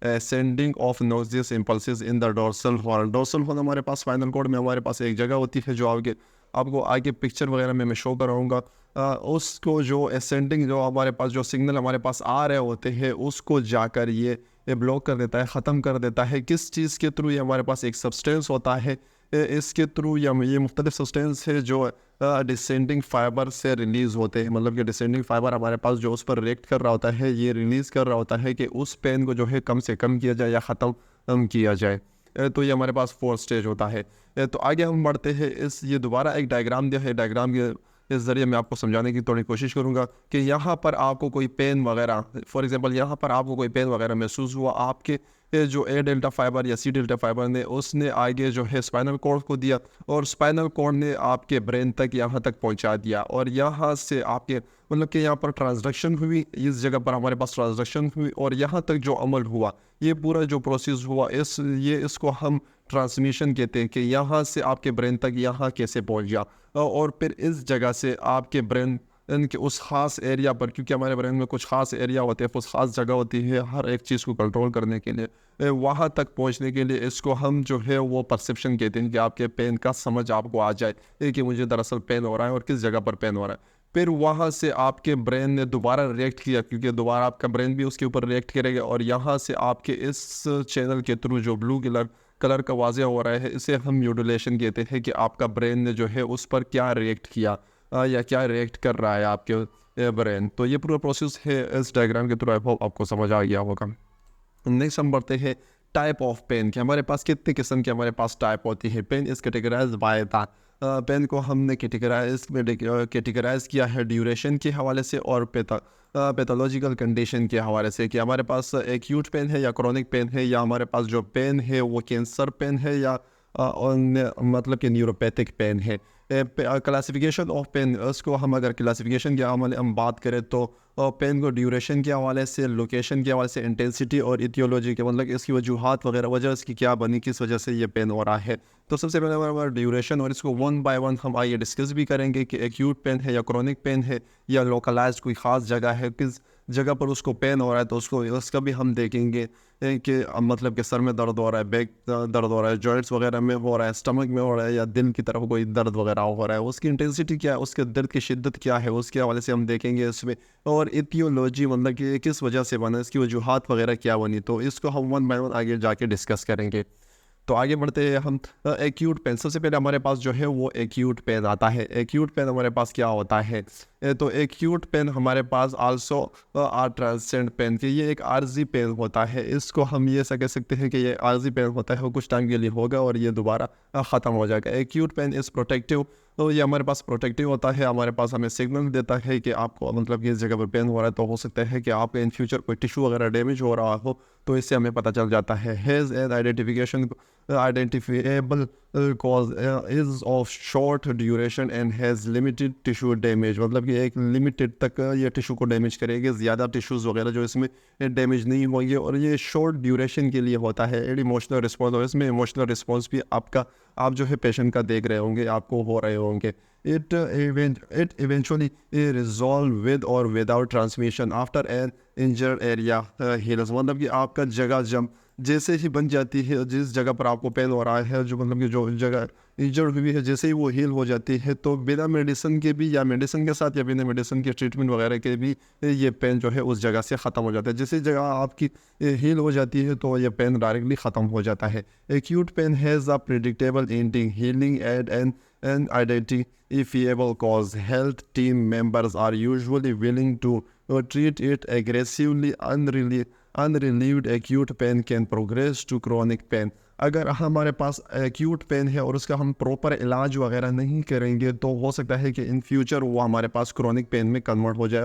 Speaker 1: ascending of nauseous impulses in the dorsal horn. Dorsal horn हमारे पास स्पाइनल कॉर्ड में हमारे पास एक जगह होती है, जो आपको आगे पिक्चर वगैरह में मैं शो कराऊंगा। उसको जो असेंडिंग, जो हमारे पास जो सिग्नल हमारे पास आ रहे होते हैं, उसको जाकर ये ब्लॉक कर देता है, ख़त्म कर देता है। किस चीज़ के थ्रू? ये हमारे पास एक सब्सटेंस होता है, इसके थ्रू या ये मुख्तलिफ सब्सटेंस है जो डिसेंडिंग फाइबर से रिलीज़ होते हैं। मतलब कि डिसेंडिंग फाइबर हमारे पास जो उस पर रिएक्ट कर रहा होता है, ये रिलीज़ कर रहा होता है कि उस पेन को जो है कम से कम किया जाए या ख़त्म किया जाए। तो ये हमारे पास 4 स्टेज होता है। तो आगे हम बढ़ते हैं। ये दोबारा एक डायग्राम दिया है, डायग्राम के इस ज़रिए मैं आपको समझाने की थोड़ी कोशिश करूँगा कि यहाँ पर आपको कोई पेन वगैरह, फॉर एग्जांपल यहाँ पर आपको कोई पेन वगैरह महसूस हुआ, आपके जो ए डेल्टा फाइबर या सी डेल्टा फाइबर ने उसने आगे जो है स्पाइनल कॉर्ड को दिया, और स्पाइनल कॉर्ड ने आपके ब्रेन तक यहाँ तक पहुँचा दिया, और यहाँ से आपके मतलब कि यहाँ पर ट्रांसडक्शन हुई, इस जगह पर हमारे पास ट्रांसडक्शन हुई, और यहाँ तक जो अमल हुआ, ये पूरा जो प्रोसेस हुआ, इसको हम ट्रांसमिशन कहते हैं कि यहाँ से आपके ब्रेन तक यहाँ कैसे पहुँच गया। और फिर इस जगह से आपके ब्रेन के उस ख़ास एरिया पर, क्योंकि हमारे ब्रेन में कुछ ख़ास एरिया होते हैं, कुछ ख़ास जगह होती है हर एक चीज़ को कंट्रोल करने के लिए, वहाँ तक पहुँचने के लिए इसको हम जो है वो परसेप्शन कहते हैं, कि आपके पेन का समझ आपको आ जाए कि मुझे दरअसल पेन हो रहा है और किस जगह पर पेन हो रहा है। फिर वहाँ से आपके ब्रेन ने दोबारा रिएक्ट किया, क्योंकि दोबारा आपका ब्रेन भी उसके ऊपर रिएक्ट करेगा, और यहाँ से आपके इस चैनल के थ्रू जो ब्लू कलर का वाज़े हो रहा है, इसे हम म्यूडुलेशन कहते हैं, कि आपका ब्रेन ने जो है उस पर क्या रिएक्ट किया या क्या रिएक्ट कर रहा है आपके ब्रेन। तो ये पूरा प्रोसेस है इस डायग्राम के थ्रू, आई होप आपको समझ आ गया होगा। नेक्स्ट हम बढ़ते हैं टाइप ऑफ पेन, कि हमारे पास कितने किस्म के हमारे पास टाइप होती है। Pain is categorised by the, pain को हमने कैटेगराइज किया है ड्यूरेशन के हवाले से और पैथोलॉजिकल कंडीशन के हवाले से, कि हमारे पास एक्यूट पेन है या क्रॉनिक पेन है, या हमारे पास जो पेन है वो कैंसर पेन है या मतलब कि न्यूरोपैथिक पेन है। क्लासिफिकेशन ऑफ पेन, उसको हम अगर क्लासिफिकेशन के हवाले हम बात करें तो पेन को ड्यूरेशन के हवाले से, लोकेशन के हवाले से, इंटेंसिटी और इथियोलॉजी के, मतलब इसकी वजूहात वगैरह, वजह इसकी क्या बनी, किस वजह से ये पेन हो रहा है। तो सबसे पहले हमारा ड्यूरेशन, और इसको वन बाय वन हम आइए डिस्कस भी करेंगे कि एक्यूट पेन है या क्रॉनिक पेन है या लोकलाइज्ड कोई ख़ास जगह है, किस जगह पर उसको पेन हो रहा है, तो उसका भी हम देखेंगे कि मतलब कि सर में दर्द हो रहा है, बैक दर्द हो रहा है, जॉइंट्स वगैरह में हो रहा है, स्टमक में हो रहा है, या दिल की तरफ कोई दर्द वगैरह हो रहा है, उसकी इंटेंसिटी क्या है, उसके दर्द की शिद्दत क्या है, उसके हवाले से हम देखेंगे इसमें। और इथियोलॉजी, मतलब कि किस वजह से बना, इसकी वजूहात वगैरह क्या बनी, तो इसको हम वन बाय वन आगे जाके डिस्कस करेंगे। तो आगे बढ़ते हैं हम। एक्यूट पेन, सबसे पहले हमारे पास जो है वो एक्यूट पेन आता है। एक्यूट पेन हमारे पास क्या होता है, तो एक्यूट पेन हमारे पास आल्सो आर ट्रांसेंड पेन, कि ये एक आर्जी पेन होता है। इसको हम ये कह सकते हैं कि ये आर्जी पेन होता है, वो कुछ टाइम के लिए होगा और ये दोबारा ख़त्म हो जाएगा। एक्यूट पेन इज़ प्रोटेक्टिव, तो ये हमारे पास प्रोटेक्टिव होता है, हमारे पास हमें सिग्नल देता है कि आपको मतलब कि इस जगह पर पेन हो रहा है, तो हो सकता है कि आपके इन फ्यूचर कोई टिश्यू वगैरह डैमेज हो रहा हो, तो इससे हमें पता चल जाता है। Has an identification identifiable cause is of short duration and has limited tissue damage, मतलब कि एक लिमिटेड तक ये टिश्यू को डैमेज करेगी, ज़्यादा टिश्यूज़ वगैरह जो इसमें डैमेज नहीं होंगे, और ये शॉर्ट ड्यूरेशन के लिए होता है। एड इमोशनल रिस्पॉन्स, और इसमें इमोशनल रिस्पॉन्स भी आपका आप जो है पेशेंट का देख रहे होंगे, आपको हो रहे होंगे। It eventually resolve with or without transmission after an injured area heals, मतलब कि आपका जगह जम जैसे ही बन जाती है, जिस जगह पर आपको पेन हो रहा है, जो मतलब कि जो जगह इंजर्ड हुई है, जैसे ही वो हील हो जाती है, तो बिना मेडिसिन के भी या मेडिसिन के साथ या बिना मेडिसिन के ट्रीटमेंट वगैरह के भी ये पेन जो है उस जगह से ख़त्म हो जाता है। जैसे जगह आपकी हील हो जाती है तो ये पेन डायरेक्टली ख़त्म हो जाता है। Acute pain has a predictable ending, healing and an identifiable cause. Health team members are usually willing to treat it aggressively. Unrelieved acute pain can progress to chronic pain. अगर हमारे पास acute pain है और उसका हम proper इलाज वगैरह नहीं करेंगे तो हो सकता है कि इन फ्यूचर वो हमारे पास क्रोनिक पेन में कन्वर्ट हो जाए,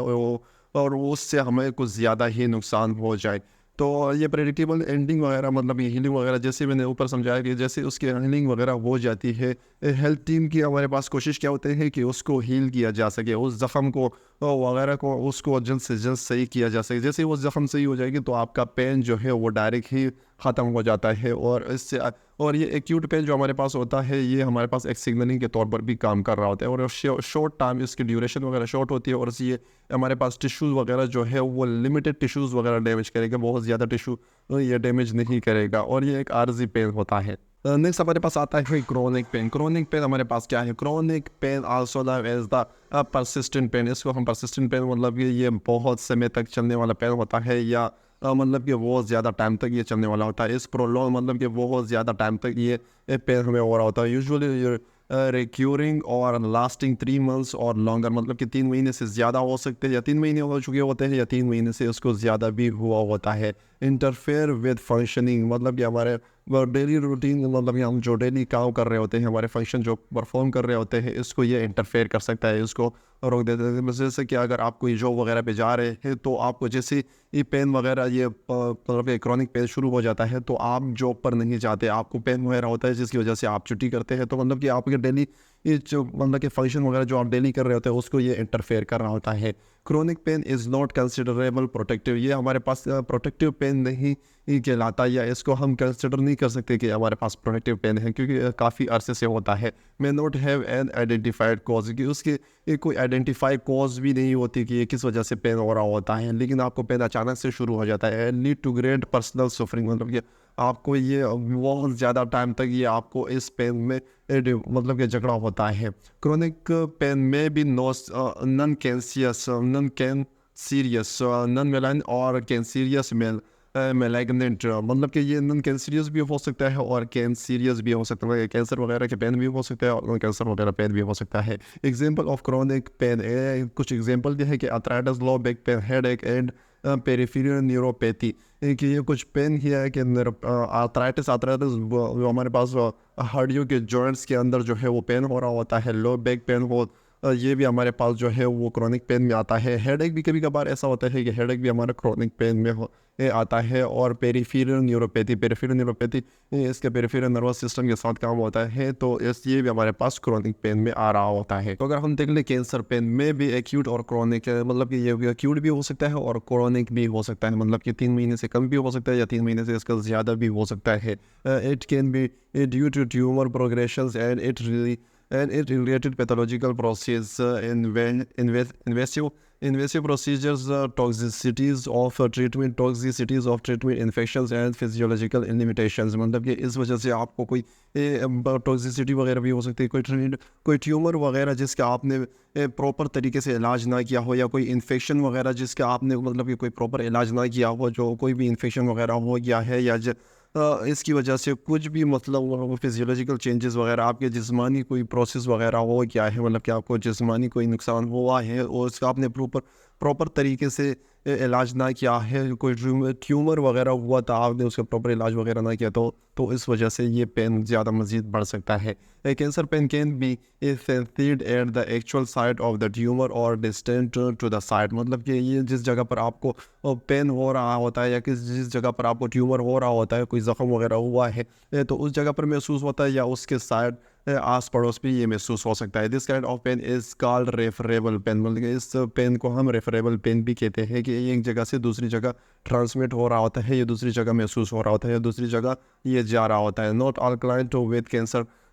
Speaker 1: और उससे हमें कुछ ज़्यादा ही नुकसान हो जाए। तो ये प्रेडिक्टेबल एंडिंग वगैरह, मतलब ये हीलिंग वगैरह, जैसे मैंने ऊपर समझाया कि जैसे उसकी हीलिंग वगैरह हो जाती है, हेल्थ टीम की हमारे पास कोशिश क्या होती है कि उसको हील किया जा सके, उस ज़ख़म को वगैरह को उसको जल्द से जल्द सही किया जा सके। जैसे वो ज़ख़म सही हो जाएगी तो आपका पेन जो है वो डायरेक्ट ही ख़त्म हो जाता है। और ये एक्यूट पेन जो हमारे पास होता है, ये हमारे पास एक सिग्नलिंग के तौर पर भी काम कर रहा होता है, और शॉर्ट टाइम इसकी ड्यूरेशन वगैरह शॉर्ट होती है, और ये हमारे पास टिश्यूज़ वगैरह जो है वो लिमिटेड टिश्यूज़ वगैरह डैमेज करेगा, बहुत ज़्यादा टिश्यू ये डैमेज नहीं करेगा, और ये एक आर्जी पेन होता है। नेक्स्ट हमारे पास आता है क्रोनिक पेन। क्रोनिक पेन हमारे पास क्या है? Chronic pain also known as the persistent pain. इसको हम परसिस्टेंट पेन, मतलब कि ये बहुत समय तक चलने वाला पेन होता है, या मतलब कि बहुत ज़्यादा टाइम तक ये चलने वाला होता है। इस प्रोलॉन्ग, मतलब कि बहुत ज़्यादा टाइम तक ये पेन हमें हो रहा होता है। यूजुअली रिक्यूरिंग और लास्टिंग 3 मंथ्स और लॉन्गर, मतलब कि 3 महीने से ज़्यादा हो सकते हैं, या 3 महीने हो चुके होते हैं, या 3 महीने से उसको ज़्यादा भी हुआ होता है। इंटरफेयर विद फंक्शनिंग, मतलब कि हमारे डेली रूटीन, मतलब कि हम जो डेली काम कर रहे होते हैं, हमारे फंक्शन जो परफॉर्म कर रहे होते हैं, इसको ये इंटरफेयर कर सकता है, इसको रोक देते हैं। जैसे कि अगर आप कोई जॉब वगैरह पे जा रहे हैं तो आपको जैसे ये पेन वगैरह, ये मतलब क्रोनिक पेन शुरू हो जाता है, तो आप जॉब पर नहीं जाते, आपको पेन वगैरह होता है, जिसकी वजह से आप छुट्टी करते हैं। तो मतलब कि आपके डेली ये जो मतलब कि फंक्शन वगैरह जो आप डेली कर रहे होते हैं, उसको ये इंटरफेयर कर रहा होता है। Chronic pen is not considerable protective, ये हमारे पास प्रोटेक्टिव पेन नहीं कहलाता, या इसको हम कंसिडर नहीं कर सकते कि हमारे पास प्रोटेक्टिव पेन है, क्योंकि काफ़ी अरसे से होता है। May not have an identified cause, कि उसके कोई आइडेंटिफाइड कॉज भी नहीं होती कि ये किस वजह से पेन हो रहा होता है, लेकिन आपको पेन अचानक से शुरू हो जाता है। Lead to great personal suffering, मतलब कि आपको ये बहुत ज़्यादा टाइम तक ये आपको इस पेन में मतलब कि झगड़ा होता है। क्रोनिक पेन में भी non cancerous, non cancerous, non malign और कैंसीरियस मेलाइग्नेंट, मतलब कि ये नॉन कैंसीरियस भी हो सकता है और कैंसीरियस भी हो सकता है। कैंसर वगैरह के पेन भी हो सकता है और नॉन कैंसर वगैरह पेन भी हो सकता है। एग्जांपल ऑफ क्रोनिक पेन, कुछ एग्जांपल भी है कि arthritis, low back pain, headache and peripheral neuropathy, कि ये कुछ पेन ही है कि आर्थराइटिस जो हमारे पास हड्डियों के जॉइंट्स के अंदर जो है वो पेन हो रहा होता है। लो बैक पेन हो, ये भी हमारे पास जो है वो क्रोनिक पेन में आता है। हेडेक भी कभी कभार ऐसा होता है कि हेडेक भी हमारा क्रोनिक पेन में आता है। और पेरिफेरल न्यूरोपैथी इसके पेरिफेरल नर्वस सिस्टम के साथ काम होता है, तो ये भी हमारे पास क्रोनिक पेन में आ रहा होता है। तो अगर हम देख लें कैंसर पेन में भी एक्यूट और क्रोनिक है, मतलब कि ये एक्यूट भी हो सकता है और क्रोनिक भी हो सकता है, मतलब कि 3 महीने से कम भी हो सकता है या 3 महीने से इसका ज़्यादा भी हो सकता है। It can be due to tumour progression and it related pathological process, invasive procedures, toxicities of treatment, infections and physiological limitations, मतलब कि इस वजह से आपको कोई टॉक्सिसिटी वगैरह भी हो सकती है, कोई ट्यूमर वगैरह जिसका आपने प्रॉपर तरीके से इलाज ना किया हो, या कोई इन्फेक्शन वगैरह जिसका आपने मतलब कि कोई प्रॉपर इलाज ना किया हो, जो कोई भी इन्फेक्शन वगैरह हो गया है, या इसकी वजह से कुछ भी मतलब फिजियोलॉजिकल चेंजेस वगैरह, आपके जिस्मानी कोई प्रोसेस वगैरह हो गया है, मतलब कि आपको जिस्मानी कोई नुकसान हुआ है और उसका आपने प्रॉपर तरीके से इलाज ना किया है, कोई ट्यूमर वगैरह हुआ था, आपने उसका प्रॉपर इलाज वगैरह ना किया, तो इस वजह से ये पेन ज़्यादा मज़ीद बढ़ सकता है। Cancer pain can be sensed at the actual site of the tumour और डिस्टेंट टू द साइट, मतलब कि ये जिस जगह पर आपको पेन हो रहा होता है या जिस जगह पर आपको ट्यूमर हो रहा होता है, कोई ज़ख्म वगैरह हुआ है तो उस जगह पर महसूस होता है, या उसके साइड आस पड़ोस भी ये महसूस हो सकता है। This kind of pain is called referable pain, मतलब कि इस पेन को हम रेफरेबल पेन भी कहते हैं कि ये एक जगह से दूसरी जगह ट्रांसमिट हो रहा होता है, ये दूसरी जगह महसूस हो रहा होता है, या दूसरी जगह ये जा रहा होता है। Not all client with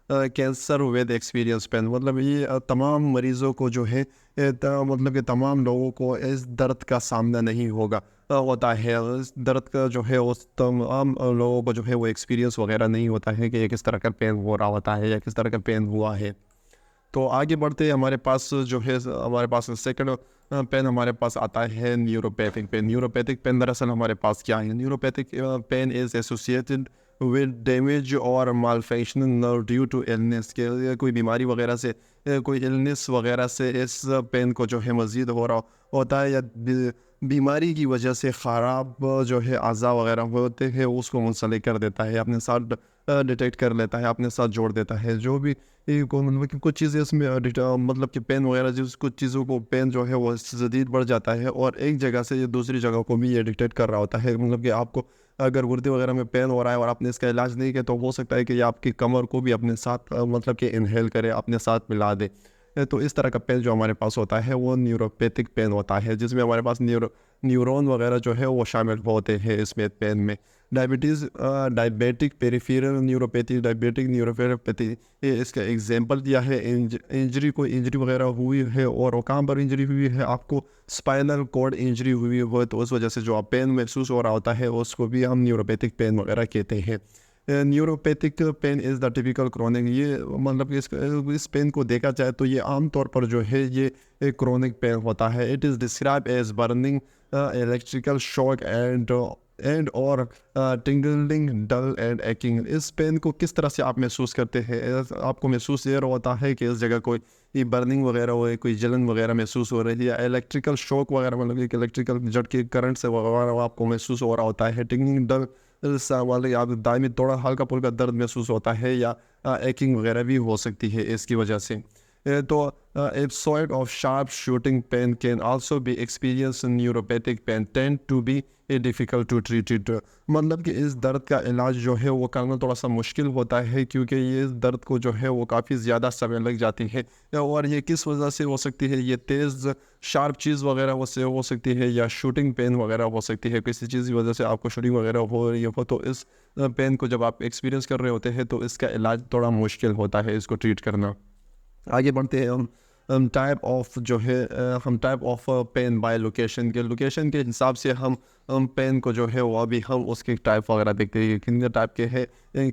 Speaker 1: cancer with experience pen, मतलब ये तमाम मरीज़ों को जो है मतलब कि तमाम लोगों को इस दर्द का सामना नहीं होता है। इस दर्द का जो है उस तमाम लोगों को जो है वो एक्सपीरियंस वगैरह नहीं होता है कि ये किस तरह का पेन हो रहा होता है या किस तरह का पेन हुआ है। तो आगे बढ़ते हमारे पास जो है हमारे पास सेकंड पेन हमारे पास आता है न्यूरोपैथिक पेन। न्यूरोपैथिक पेन दरअसल हमारे पास क्या है? Neuropathic pain is associated with damage और मालफंक्शनिंग नर्व ड्यू टू इलनेस, के कोई बीमारी वगैरह से कोई इलनेस वगैरह से इस पेन को जो है मज़ीद हो रहा होता है, या बीमारी की वजह से ख़राब जो है अज़ा वगैरह होते हैं उसको मुंसलिक कर देता है, अपने साथ डिटेक्ट कर लेता है, अपने साथ जोड़ देता है। जो भी को मतलब कि कुछ चीज़ें इसमें मतलब कि पेन वगैरह जिस कुछ चीज़ों को पेन जो है वो शदीद बढ़ जाता है और एक जगह से ये दूसरी जगह को भी ये डिटेक्ट कर रहा होता है। मतलब कि आपको अगर गुर्दे वगैरह में पेन हो रहा है और आपने इसका इलाज नहीं किया तो हो सकता है कि ये आपकी कमर को भी अपने साथ मतलब कि इनहेल करे, अपने साथ मिला दे। तो इस तरह का पेन जो हमारे पास होता है वो न्यूरोपैथिक पेन होता है, जिसमें हमारे पास न्यूरॉन वगैरह जो है वो शामिल होते हैं इसमें पेन में। Diabetic peripheral neuropathy, diabetic neuropathy, ये इसका एग्जांपल दिया है। इंजरी वगैरह हुई है और वो कहाँ पर इंजरी हुई है? आपको स्पाइनल कॉर्ड इंजरी हुई है, तो उस वजह से जो आप पेन महसूस हो रहा होता है उसको भी हम न्यूरोपैथिक पेन वगैरह कहते हैं। Neuropathic pain is the typical chronic, ये मतलब कि इस पेन को देखा जाए तो ये आम तौर पर जो है ये एक क्रोनिक पेन होता है। It is describe as burning, electrical shock and और टिंगलिंग, डल एंड एक्किंग। इस पेन को किस तरह से आप महसूस करते हैं? आपको महसूस ये होता है कि इस जगह कोई ये बर्निंग वगैरह हो, कोई जलन वगैरह महसूस हो रही है, या इलेक्ट्रिकल शॉक वगैरह मतलब एक इलेक्ट्रिकल झटके करंट से वगैरह आपको महसूस हो रहा होता है। टिंगलिंग, डल वाले आप दाएं में थोड़ा हल्का फुल्का दर्द महसूस होता है, या एक्किंग वगैरह भी हो सकती है इसकी वजह से। तो episode of sharp shooting pain can also be experienced in neuropathic pain tend to be difficult to treat it, मतलब कि इस दर्द का इलाज जो है वो करना थोड़ा सा मुश्किल होता है क्योंकि ये दर्द को जो है वो काफ़ी ज़्यादा समय लग जाती है। और ये किस वजह से हो सकती है? ये तेज़ शार्प चीज़ वगैरह वो से हो सकती है, या शूटिंग पेन वगैरह हो सकती है। किसी चीज़ की वजह से आपको शूटिंग वगैरह हो रही हो तो इस पेन को जब आप एक्सपीरियंस कर रहे होते हैं तो इसका इलाज थोड़ा मुश्किल होता है इसको ट्रीट करना। आगे बढ़ते हैं हम टाइप ऑफ जो है हम type of pain by location के हिसाब से हम पेन को जो है वो अभी हम उसके टाइप वगैरह देखते हैं किन टाइप के हैं,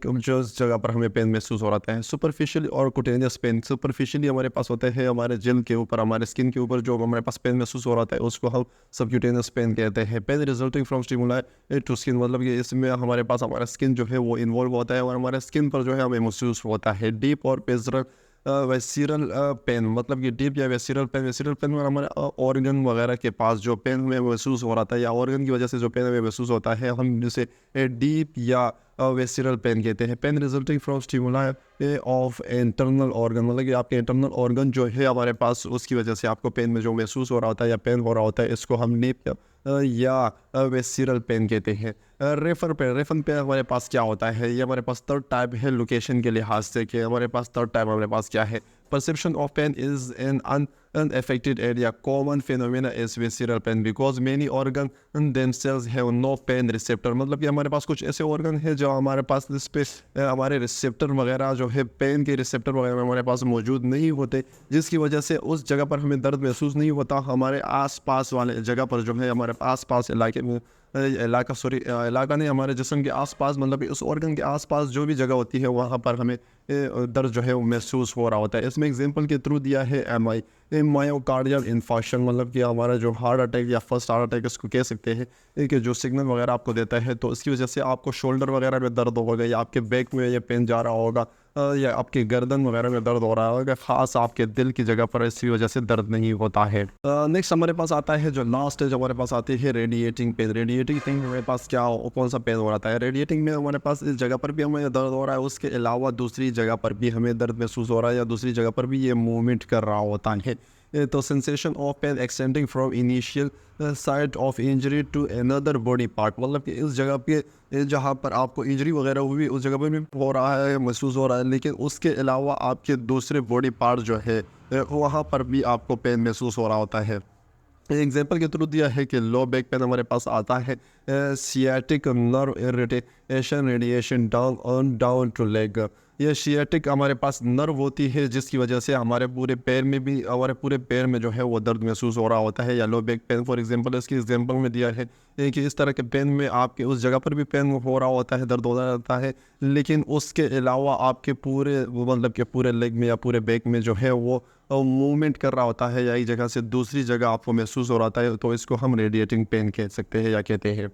Speaker 1: जो जगह पर हमें पेन महसूस हो रहा है। सुपरफिशियल और कुटेनियस पेन। सुपरफिशियली हमारे पास होते हैं हमारे जेल के ऊपर, हमारे स्किन के ऊपर जो हमारे पास पेन महसूस हो रहा है उसको हम सबक्यूटेनियस पेन कहते हैं। Pain resulting from stimuli to skin, मतलब कि इसमें हमारे पास हमारा स्किन जो है वो इन्वॉल्व होता है और हमारे स्किन पर जो है हमें महसूस होता है। डीप और पेजरल वेसिरल पेन, मतलब कि डीप या वेसिरल पेन में हमारे ऑर्गन वगैरह के पास जो पेन में महसूस हो रहा था, या ऑर्गन की वजह से जो पेन में महसूस होता है हम जिसे डीप या वेसिरल पेन कहते हैं। Pain resulting from stimuli of internal organ, मतलब कि आपके इंटरनल ऑर्गन जो है हमारे पास उसकी वजह से आपको पेन में जो महसूस हो रहा होता है या पेन हो रहा होता है इसको हम डीप या वेसिरल पेन कहते हैं। रेफर पे हमारे पास क्या होता है? ये हमारे पास थर्ड टाइप है लोकेशन के लिहाज से, कि हमारे पास थर्ड टाइप हमारे पास क्या है? Perception of pain is an unaffected area. Common phenomena is visceral pain because many organs themselves have no pain receptor, मतलब कि हमारे पास कुछ ऐसे ऑर्गन है जो हमारे पास इस पे हमारे रिसेप्टर वगैरह जो है पेन के रिसेप्टर वगैरह हमारे पास मौजूद नहीं होते, जिसकी वजह से उस जगह पर हमें दर्द महसूस नहीं होता। हमारे आसपास वाले जगह पर जो है हमारे आसपास इलाके में इलाका नहीं, हमारे जिस्म के आसपास, मतलब कि उस ऑर्गन के आसपास जो भी जगह होती है वहाँ पर हमें दर्द जो है वो महसूस हो रहा होता है। इसमें एग्जांपल के थ्रू दिया है मायोकार्डियल इन्फार्क्शन, मतलब कि हमारा जो हार्ट अटैक या फर्स्ट हार्ट अटैक इसको कह सकते हैं कि जो सिग्नल वगैरह आपको देता है तो इसकी वजह से आपको शोल्डर वगैरह में दर्द होगा, या आपके बैक में ये पेन जा रहा होगा, या आपके गर्दन वगैरह में दर्द हो रहा होगा, ख़ास आपके दिल की जगह पर इसकी वजह से दर्द नहीं होता है। नेक्स्ट हमारे पास आता है जो लास्ट स्टेज हमारे पास आती है रेडिएटिंग पेन। रेडिएटिंग पेन हमारे पास क्या कौन सा पेन हो रहा है? रेडिएटिंग में हमारे पास इस जगह पर भी हमें दर्द हो रहा है, उसके अलावा दूसरी जगह पर भी हमें दर्द महसूस हो रहा है, या दूसरी जगह पर भी ये मूवमेंट कर रहा होता है। तो sensation of pain extending from initial site of injury to another body part, मतलब कि इस जगह पे जहाँ पर आपको इंजरी वगैरह हुई उस जगह पे भी हो रहा है, महसूस हो रहा है, लेकिन उसके अलावा आपके दूसरे बॉडी पार्ट जो है वहाँ पर भी आपको पेन महसूस हो रहा होता है। एग्जाम्पल के थ्रू दिया है कि लो बैक पेन हमारे पास आता है sciatic nerve irritation radiation down to leg. ये सियाटिक हमारे पास नर्व होती है जिसकी वजह से हमारे पूरे पैर में जो है वो दर्द महसूस हो रहा होता है। या low back pain for example, इसकी एग्जांपल में दिया है कि इस तरह के पेन में आपके उस जगह पर भी पेन हो रहा होता है, दर्द हो रहा होता है, लेकिन उसके अलावा आपके पूरे मतलब कि पूरे लेग में या पूरे बैक में जो है वो मूवमेंट कर रहा होता है या एक जगह से दूसरी जगह आपको महसूस हो रहा है, तो इसको हम रेडिएटिंग पेन कह सकते हैं या कहते हैं।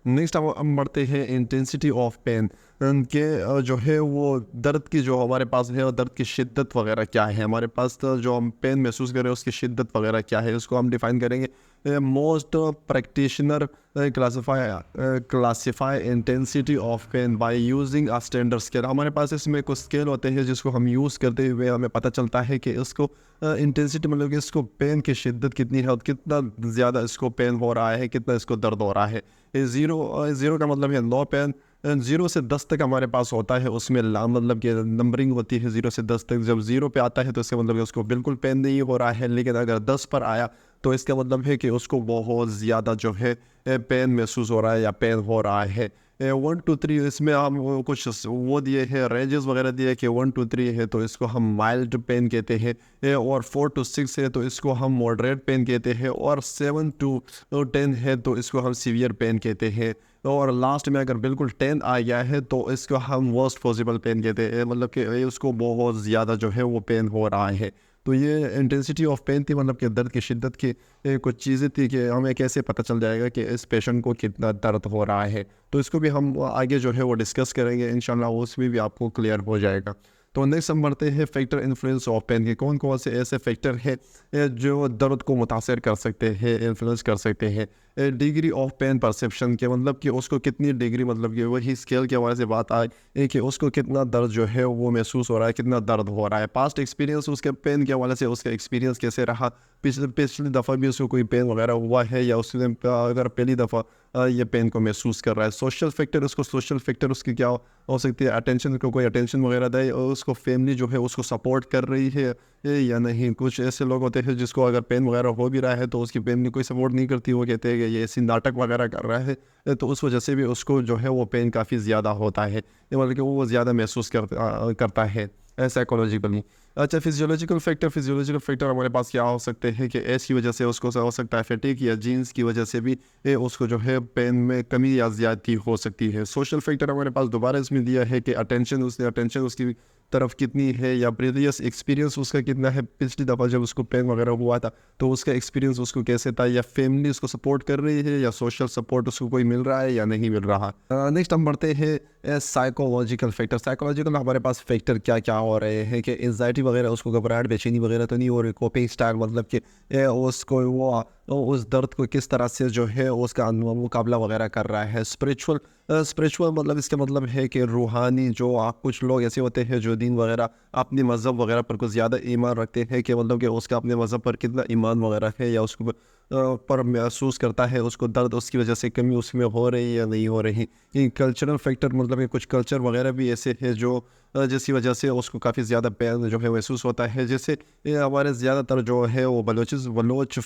Speaker 1: नेक्स्ट हम बढ़ते हैं इंटेंसिटी ऑफ पेन के जो है वो दर्द की जो हमारे पास है और दर्द की शिद्दत वगैरह क्या है, हमारे पास तो जो हम पेन महसूस कर रहे हैं उसकी शिद्दत वगैरह क्या है, उसको हम डिफाइन करेंगे। Most practitioner classify intensity of pain by using a standard scale. हमारे पास इसमें कुछ स्केल होते हैं जिसको हम यूज़ करते हुए हमें पता चलता है कि इसको इंटेंसिटी मतलब कि इसको पेन की शिद्दत कितनी है और कितना ज़्यादा इसको पेन हो रहा है, कितना इसको दर्द हो रहा है। ज़ीरो का मतलब है लो पेन, 0 से 10 तक हमारे पास होता है, उसमें मतलब कि नंबरिंग होती है 0 से 10 तक। जब 0 पे आता है तो इसका मतलब कि उसको बिल्कुल पेन नहीं हो रहा है, लेकिन अगर 10 पर आया तो इसका मतलब है कि उसको बहुत ज़्यादा जो है पेन महसूस हो रहा है या पेन हो रहा है। 1 to 3 इसमें हम कुछ वो दिए हैं रेंजेस वगैरह दिए कि 1 to 3 है तो इसको हम माइल्ड पेन कहते हैं, और 4 to 6 है तो इसको हम मॉडरेट पेन कहते हैं, और 7 to 10 है तो इसको हम सीवियर पेन कहते हैं, और लास्ट में अगर बिल्कुल 10 आ गया है तो इसको हम वर्स्ट पॉसिबल पेन कहते हैं, मतलब कि उसको बहुत ज़्यादा जो है वो पेन हो रहा है। तो ये इंटेंसिटी ऑफ पेन थी, मतलब कि दर्द की शिद्दत की कुछ चीज़ें थी कि हमें कैसे पता चल जाएगा कि इस पेशेंट को कितना दर्द हो रहा है। तो इसको भी हम आगे जो है वो डिस्कस करेंगे इंशाल्लाह, उसमें भी आपको क्लियर हो जाएगा। तो नेक्स्ट हम बढ़ते हैं फैक्टर इन्फ्लुएंस ऑफ पेन के, कौन कौन से ऐसे फैक्टर हैं जो दर्द को मुतासर कर सकते हैं, इन्फ्लुएंस कर सकते हैं। डिग्री ऑफ पेन परसेप्शन के मतलब कि उसको कितनी डिग्री, मतलब कि वही स्केल के हवाले से बात आए कि उसको कितना दर्द जो है वो महसूस हो रहा है, कितना दर्द हो रहा है। पास्ट एक्सपीरियंस उसके पेन के हवाले से उसका एक्सपीरियंस कैसे रहा, पिछली दफ़ा भी उसको कोई पेन वगैरह हुआ है या उसने अगर पहली दफ़ा ये पेन को महसूस कर रहा है। सोशल फैक्टर, उसको सोशल फैक्टर उसकी क्या हो सकती है, अटेंशन को कोई अटेंशन वगैरह दे, और उसको फैमिली जो है उसको सपोर्ट कर रही है या नहीं। कुछ ऐसे लोग होते हैं जिसको अगर पेन वगैरह हो भी रहा है तो उसकी फैमिली कोई सपोर्ट नहीं करती, वो कहते हैं कि ये ऐसी नाटक वगैरह कर रहा है, तो उस वजह से भी उसको जो है वो पेन काफ़ी ज़्यादा होता है, मतलब कि वो ज़्यादा महसूस करता है साइकोलॉजिकली। अच्छा, फिजियोलॉजिकल फैक्टर हमारे पास क्या हो सकते हैं कि एज की वजह से उसको हो सकता है, फैटिग या जीन्स की वजह से भी उसको जो है पेन में कमी या ज़्यादती हो सकती है। सोशल फैक्टर हमारे पास दोबारा इसमें दिया है कि अटेंशन उसकी तरफ कितनी है या प्रीवियस एक्सपीरियंस उसका कितना है, पिछली दफ़ा जब उसको पेन वगैरह हुआ था तो उसका एक्सपीरियंस उसको कैसे था, या फैमिली उसको सपोर्ट कर रही है या सोशल सपोर्ट उसको कोई मिल रहा है या नहीं मिल रहा। नेक्स्ट हम बढ़ते हैं साइकोलॉजिकल फैक्टर। साइकोलॉजिकल हमारे पास फैक्टर क्या क्या हो रहे हैं कि एंजाइटी वगैरह, उसको घबराहट बेचैनी वगैरह तो नहीं हो रही, कोपिंग स्टाइल मतलब कि उसको वो उस दर्द को किस तरह से जो है उसका मुकाबला वगैरह कर रहा है। स्पिरिचुअल मतलब इसका मतलब है कि रूहानी, जो आप कुछ लोग ऐसे होते हैं जो दीन वगैरह अपने मज़हब वगैरह पर कुछ ज़्यादा ईमान रखते हैं, कि मतलब कि उसका अपने मज़हब पर कितना ईमान वगैरह है या उसको पर महसूस करता है उसको दर्द उसकी वजह से कमी उसमें हो रही है या नहीं हो रही। ये कल्चरल फैक्टर मतलब कि कुछ कल्चर वगैरह भी ऐसे है जो जिसकी वजह से उसको काफ़ी ज़्यादा पेन जो है महसूस होता है। जैसे हमारे ज़्यादातर जो है वो बलोच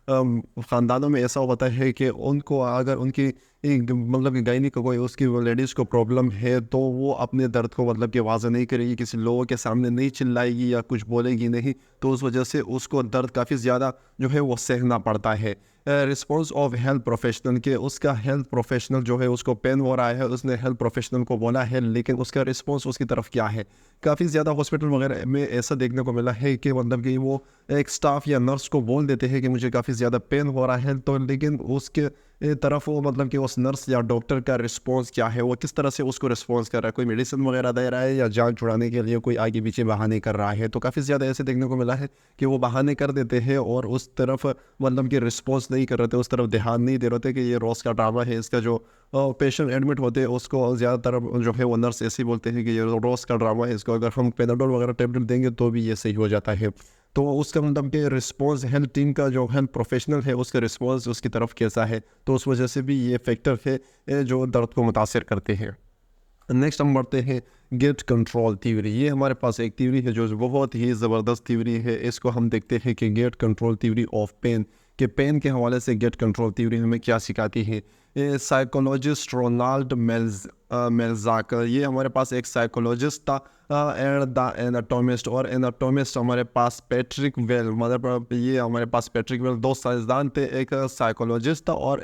Speaker 1: ख़ानदानों में ऐसा होता है कि उनको अगर उनकी मतलब कि गायनी को कोई उसकी लेडीज़ को प्रॉब्लम है तो वो अपने दर्द को मतलब कि वाज़ा नहीं करेगी, किसी लोगों के सामने नहीं चिल्लाएगी या कुछ बोलेगी नहीं, तो उस वजह से उसको दर्द काफ़ी ज़्यादा जो है वो सहना पड़ता है। रिस्पॉन्स ऑफ हेल्थ प्रोफेशनल के, उसका हेल्थ प्रोफेशनल जो है उसको पेन हो रहा है, उसने हेल्थ प्रोफेशनल को बोला है, लेकिन उसका रिस्पॉन्स उसकी तरफ क्या है। काफ़ी ज़्यादा हॉस्पिटल वगैरह में ऐसा देखने को मिला है कि मतलब कि वो एक स्टाफ या नर्स को बोल देते हैं कि मुझे काफ़ी ज़्यादा पेन हो रहा है, तो लेकिन उसके तरफ वो मतलब कि उस नर्स या डॉक्टर का रिस्पॉन्स क्या है, वो किस तरह से उसको रिस्पॉन्स कर रहा है, कोई मेडिसिन वगैरह दे रहा है या जान छुड़ाने के लिए कोई आगे पीछे बहाने कर रहा है। तो काफ़ी ज़्यादा ऐसे देखने को मिला है कि वो बहाने कर देते हैं और उस तरफ मतलब कि रिस्पॉन्स नहीं कर रहे थे, उस तरफ ध्यान नहीं दे रहे थे कि ये रोज़ का ड्रामा है। इसका जो पेशेंट एडमिट होते हैं उसको ज़्यादातर जो है वो नर्स ऐसे ही बोलते हैं कि ये रोज़ का ड्रामा है, इसको अगर हम पेनाडोल वगैरह टेबलेट देंगे तो भी ये सही हो जाता है। तो उसका मतलब कि रिस्पॉन्स हेल्थ टीम का जो हेल्थ प्रोफेशनल है उसका रिस्पॉन्स उसकी तरफ कैसा है, तो उस वजह से भी ये फैक्टर है जो दर्द को मुतासर करते हैं। नेक्स्ट हम बढ़ते हैं गेट कंट्रोल थ्योरी। ये हमारे पास एक थ्योरी है जो बहुत ही ज़बरदस्त थ्योरी है। इसको हम देखते हैं कि gate control theory of pain के पेन के हवाले से गेट कंट्रोल थ्योरी हमें क्या सिखाती है। साइकोलॉजिस्ट रोनाल्ड मेल्जाक, ये हमारे पास एक साइकोलॉजिस्ट था, एंड द एनाटोमिस्ट, और एनाटोमिस्ट हमारे पास पैट्रिक वेल, मतलब ये हमारे पास पैट्रिक वेल दो साइंसदान थे, एक साइकोलॉजिस्ट था और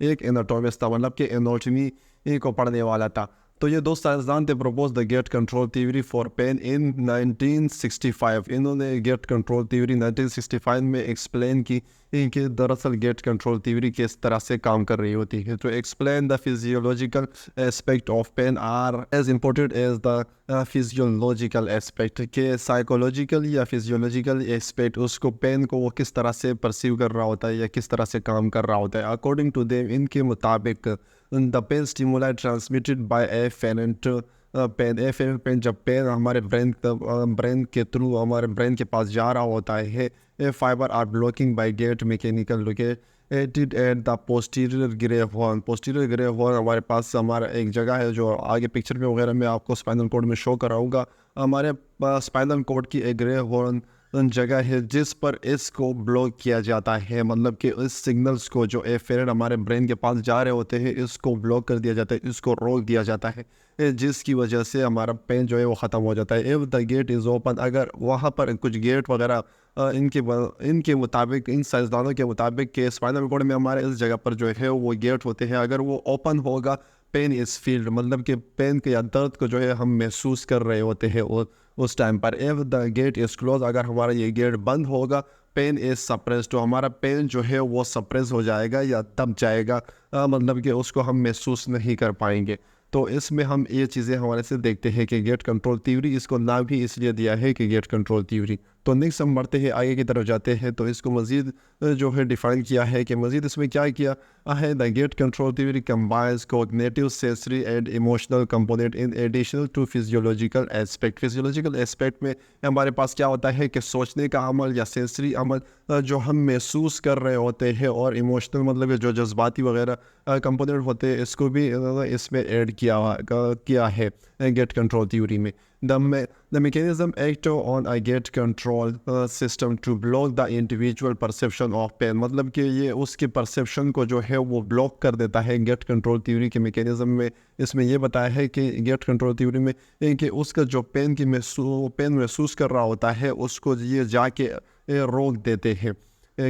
Speaker 1: एक एनाटोमिस्ट था, मतलब कि एनाटॉमी को पढ़ने वाला था। तो ये दो साइंसदान थे propose the gate control theory for pain in 1965। इन्होंने गेट कंट्रोल थ्योरी 1965 में एक्सप्लेन की कि दरअसल गेट कंट्रोल थ्योरी किस तरह से काम कर रही होती है। तो explain the physiological aspect of pain are as important as the physiological aspect, के साइकोलॉजिकल या फिजियोलॉजिकल एस्पेक्ट उसको पेन को वो किस तरह से परसीव कर रहा होता है या किस तरह से काम कर रहा होता है। अकॉर्डिंग टू देम, इनके मुताबिक the pain stimuli transmitted by afferent pain, जब पेन हमारे ब्रेन के थ्रू हमारे ब्रेन के पास जा रहा होता है, fibre are blocking by gate mechanical located at the posterior grey horn. Posterior grey horn हमारे पास हमारा एक जगह है जो आगे पिक्चर में वगैरह मैं आपको स्पाइनल कॉर्ड में शो कराऊंगा। हमारे स्पाइनल कॉर्ड की एक ग्रे हॉर्न जगह है जिस पर इसको ब्लॉक किया जाता है, मतलब कि इस सिग्नल्स को जो एफेरेंट हमारे ब्रेन के पास जा रहे होते हैं इसको ब्लॉक कर दिया जाता है, इसको रोक दिया जाता है, जिसकी वजह से हमारा पेन जो है वो ख़त्म हो जाता है। If the gate is open, अगर वहाँ पर कुछ गेट वगैरह इनके मुताबिक, इन साइंसदानों के मुताबिक कि स्पाइनल कॉर्ड में हमारे इस जगह पर जो है वो गेट होते हैं, अगर वो ओपन होगा पेन इज़ फील्ड, मतलब कि पेन के या दर्द को जो है हम महसूस कर रहे होते हैं उस टाइम पर। If the gate is close, अगर हमारा ये गेट बंद होगा पेन इज़ सप्रेस, तो हमारा पेन जो है वो सप्रेस हो जाएगा या दब जाएगा, मतलब कि उसको हम महसूस नहीं कर पाएंगे। तो इसमें हम ये चीज़ें हमारे से देखते हैं कि गेट कंट्रोल थ्योरी, इसको नाम भी इसलिए दिया है कि गेट कंट्रोल थ्योरी। तो नेक्स्ट हम बढ़ते हैं आगे की तरफ जाते हैं, तो इसको मज़ीद जो है डिफ़ाइन किया है कि मज़ीद इसमें क्या किया है। The gate control theory combines cognitive, sensory and emotional component in additional to physiological aspect. Physiological aspect में हमारे पास क्या होता है कि सोचने का अमल या सेंसरी अमल जो हम महसूस कर रहे होते हैं, और इमोशनल मतलब जो जज्बाती वगैरह कंपोनेंट होते हैं इसको भी इसमें ऐड किया है गेट कंट्रोल थ्योरी में। The mechanism act on a gate control system to block the individual perception of pain, मतलब कि ये उसके परसेप्शन को जो है वो ब्लॉक कर देता है गेट कंट्रोल थ्योरी के मैकेनिज्म में। इसमें ये बताया है कि गेट कंट्रोल थ्योरी में कि उसका जो पेन महसूस कर रहा होता है उसको ये जाके रोक देते हैं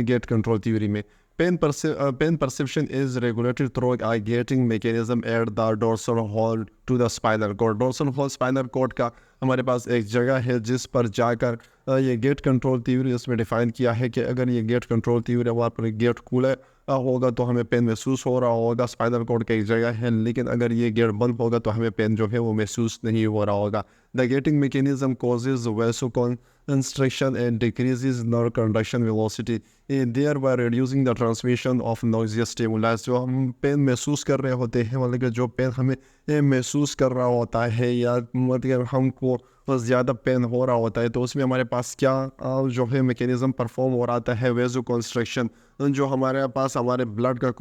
Speaker 1: गेट कंट्रोल थ्योरी में। Pain perception is regulated through a gating mechanism at the dorsal hall to the spinal cord. Dorsal hall spinal cord का हमारे पास एक जगह है जिस पर जाकर ये गेट कंट्रोल थ्योरी इसमें डिफाइन किया है कि अगर ये गेट कंट्रोल थ्योरी वहाँ पर गेट खुला होगा तो हमें पेन महसूस हो रहा होगा, स्पाइनल कॉर्ड की एक जगह है, लेकिन अगर ये गेट बंद होगा तो हमें पेन जो है वो महसूस नहीं हो रहा होगा। The getting mechanism causes vasoconstriction and decreases nerve conduction velocity, thereby reducing the transmission of noxious stimuli। जो हम पेन महसूस कर रहे होते हैं, मतलब कि जो पेन हमें महसूस कर रहा होता है या मतलब हमको ज़्यादा पेन हो रहा होता है, तो उसमें हमारे पास क्या जो है मैकेनिज़्म परफॉर्म हो रहा है, वेजो कंस्ट्रक्शन, जो हमारे पास हमारे ब्लड का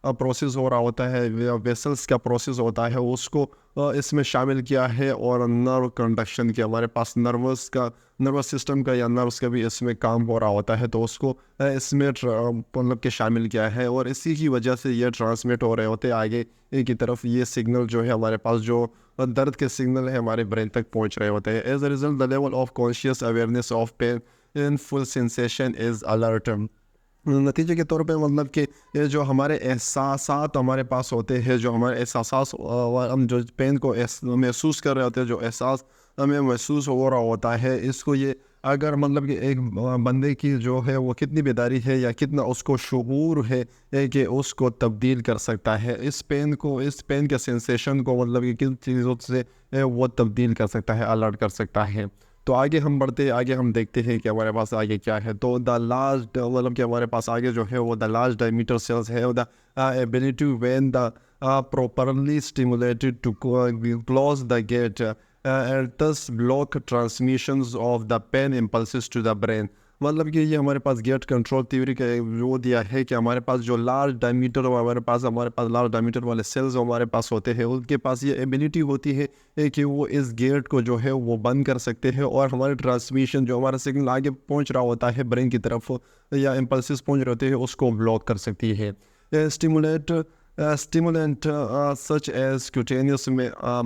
Speaker 1: प्रोसेस हो रहा होता है, वेसल्स का प्रोसेस होता है, उसको इसमें शामिल किया है। और नर्व कंडक्शन के हमारे पास नर्वस सिस्टम का या नर्व्स का भी इसमें काम हो रहा होता है, तो उसको इसमें मतलब कि शामिल किया है, और इसी की वजह से ये ट्रांसमिट हो रहे होते हैं आगे की तरफ। ये सिग्नल जो है हमारे पास जो दर्द के सिग्नल है हमारे ब्रेन तक पहुंच रहे होते हैं। As a result the level of conscious awareness of pain in full sensation is alert. नतीजे के तौर पे मतलब कि ये जो हमारे एहसासात हमारे पास होते हैं, जो हमारे एहसास हम जो पेन को महसूस कर रहे होते हैं, जो एहसास हमें महसूस हो रहा होता है, इसको ये अगर मतलब कि एक बंदे की जो है वो कितनी बेदारी है या कितना उसको शऊर है कि उसको तब्दील कर सकता है इस पेन के सेंसेशन को, मतलब कि किन चीज़ों से वो तब्दील कर सकता है, अलर्ट कर सकता है। तो आगे हम आगे हम देखते हैं कि हमारे पास आगे क्या है। तो द लार्ज मतलब कि हमारे पास आगे जो है वो द लार्ज डायमीटर सेल्स है, the ability when the properly stimulated to close the gate and thus block transmissions of the pain impulses to the brain। मतलब कि ये हमारे पास गेट कंट्रोल थ्योरी का वो दिया है कि हमारे पास जो लार्ज डायमीटर हमारे पास लार्ज डायमीटर वाले सेल्स हमारे पास होते हैं, उनके पास ये एबिलिटी होती है कि वो इस गेट को जो है वो बंद कर सकते हैं और हमारे ट्रांसमिशन जो हमारा सिग्नल आगे पहुंच रहा होता है ब्रेन की तरफ या इम्पल्सिस पहुंच रहे होते हैं उसको ब्लॉक कर सकती है। Stimulant such as cutaneous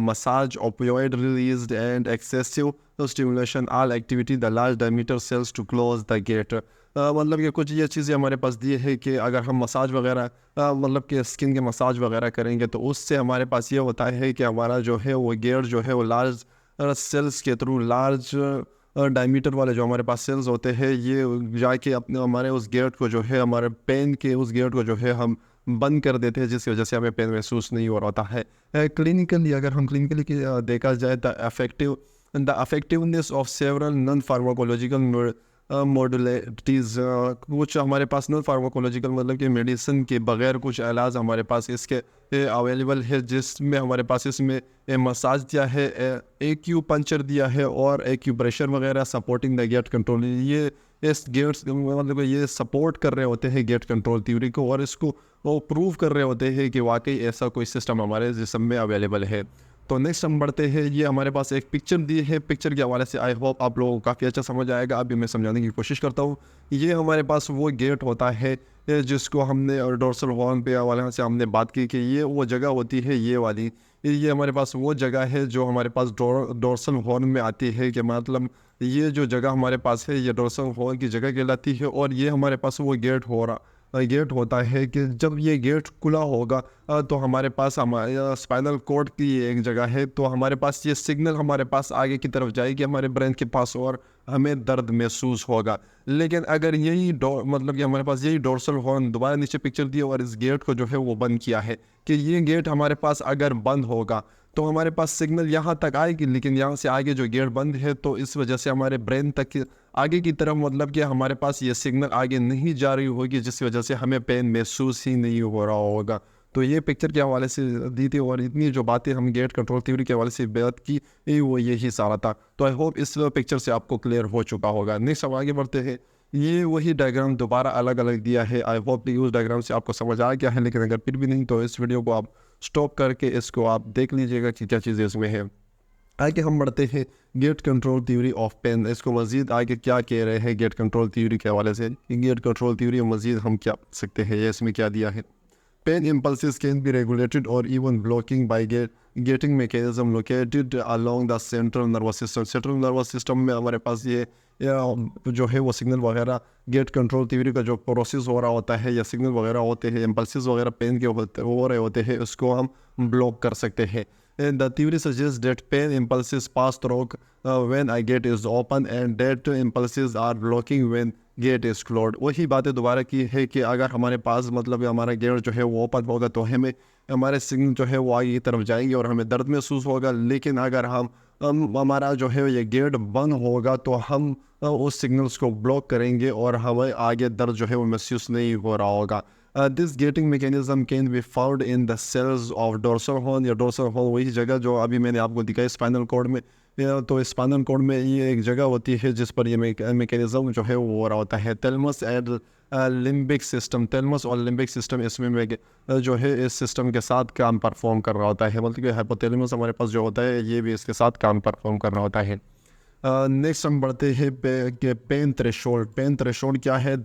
Speaker 1: massage, opioid released, and excessive stimulation all activity the large diameter cells to close the gate. मतलब कि कुछ ये चीज़ें हमारे पास दी है कि अगर हम मसाज वगैरह मतलब कि स्किन के मसाज वगैरह करेंगे तो उससे हमारे पास ये होता है कि हमारा जो है वो गेट जो है वो लार्ज सेल्स के थ्रू लार्ज डायमीटर वाले जो हमारे पास सेल्स होते हैं ये जाके अपने हमारे उस गेट को जो है हमारे पेन के उस गेट को जो है हम बंद कर देते हैं, जिसकी वजह से हमें पेन महसूस नहीं हो रहा होता है। क्लिनिकली अगर हम क्लिनिकली देखा जाए the effectiveness of several non pharmacological modalities, कुछ हमारे पास नॉन फार्माकोलॉजिकल मतलब कि मेडिसिन के बगैर कुछ इलाज हमारे पास इसके अवेलेबल है, जिसमें हमारे पास इसमें मसाज दिया है, एक्यूपंक्चर दिया है और एक्यूप्रेशर वगैरह सपोर्टिंग द गेट कंट्रोल। ये इस गेट्स मतलब ये सपोर्ट कर रहे होते हैं गेट कंट्रोल थ्योरी को और इसको वो प्रूव कर रहे होते हैं कि वाकई ऐसा कोई सिस्टम हमारे जिस्म में अवेलेबल है। तो नेक्स्ट हम बढ़ते हैं, ये हमारे पास एक पिक्चर दी है, पिक्चर के हवाले से आई होप आप लोगों को काफ़ी अच्छा समझ आएगा। अभी मैं समझाने की कोशिश करता हूँ। ये हमारे पास वो गेट होता है जिसको हमने डोर्सल हॉर्न पे हवाले से हमने बात की कि ये वो जगह होती है ये वाली, ये हमारे पास वो जगह है जो हमारे पास डोर्सल हॉर्न में आती है, कि मतलब ये जो जगह हमारे पास है ये डोर्सल हॉर्न की जगह कहलाती है और ये हमारे पास वो गेट होता है कि जब ये गेट खुला होगा तो हमारे पास हमारे स्पाइनल कॉर्ड की एक जगह है, तो हमारे पास ये सिग्नल हमारे पास आगे की तरफ जाएगी हमारे ब्रेन के पास और हमें दर्द महसूस होगा। लेकिन अगर यही मतलब कि हमारे पास यही डोर्सल हॉर्न दोबारा नीचे पिक्चर दी और इस गेट को जो है वो बंद किया है कि ये गेट हमारे पास अगर बंद होगा तो हमारे पास सिग्नल यहाँ तक आएगी, लेकिन यहाँ से आगे जो गेट बंद है तो इस वजह से हमारे ब्रेन तक आगे की तरफ मतलब कि हमारे पास ये सिग्नल आगे नहीं जा रही होगी, जिसकी वजह से हमें पेन महसूस ही नहीं हो रहा होगा। तो ये पिक्चर के हवाले से दी थी और इतनी जो बातें हम गेट कंट्रोल थ्योरी के हवाले से बात की वो यही सारा था। तो आई होप इस पिक्चर से आपको क्लियर हो चुका होगा। नेक्स्ट हम आगे बढ़ते हैं। ये वही डायग्राम दोबारा अलग अलग दिया है। आई होप उस डायग्राम से आपको समझ आ गया है, लेकिन अगर फिर भी नहीं तो इस वीडियो को आप स्टॉप करके इसको आप देख लीजिएगा कि क्या चीज़ें इसमें है। आगे हम बढ़ते हैं gate control theory of pain. इसको मज़ीद आगे क्या कह रहे हैं गेट कंट्रोल थ्योरी के हवाले से, गेट कंट्रोल थ्योरी मज़ीद हम क्या सकते हैं, ये इसमें क्या दिया है। Pain impulses can be regulated or even blocking by gating mechanism located along the central nervous system। Central nervous system में हमारे पास ये जो है वो सिग्नल वगैरह गेट कंट्रोल थ्योरी का जो प्रोसेस हो रहा होता है या सिग्नल वगैरह होते हैं इम्पल्सिस वगैरह पेन के हो रहे होते हैं, उसको हम ब्लॉक कर सकते हैं। The theory suggests that pain impulses pass through when a gate is open and that impulses are blocking when gate is closed। वही बातें दोबारा की है कि अगर हमारे पास मतलब हमारा गेट जो है वो ओपन होगा तो हमें हमारे सिग्नल जो है वो आगे की तरफ जाएंगे और हमें दर्द महसूस होगा, लेकिन अगर हम हमारा जो है ये गेट बंद होगा तो हम उस सिग्नल्स को ब्लॉक करेंगे और हमें आगे दर्द जो है वो महसूस नहीं हो रहा होगा। This gating mechanism can be found in the cells of dorsal horn. या डोर्सल हॉर्न वही जगह जो अभी मैंने आपको दिखाई स्पाइनल कॉर्ड में, तो स्पाइनल कॉर्ड में ये एक जगह होती है जिस पर ये मैकेनिज्म जो है वो हो रहा होता है। Thalamus and limbic system, thalamus और लिम्बिक सिस्टम इसमें जो है इस सिस्टम के साथ काम परफॉर्म कर रहा होता है, मतलब कि हाइपोथैलेमस हमारे पास जो होता है ये भी इसके साथ काम परफॉर्म कर रहा होता है। नेक्स्ट हम बढ़ते हैं पेन थ्रेशोल्ड। पेन थ्रेशोल्ड क्या है,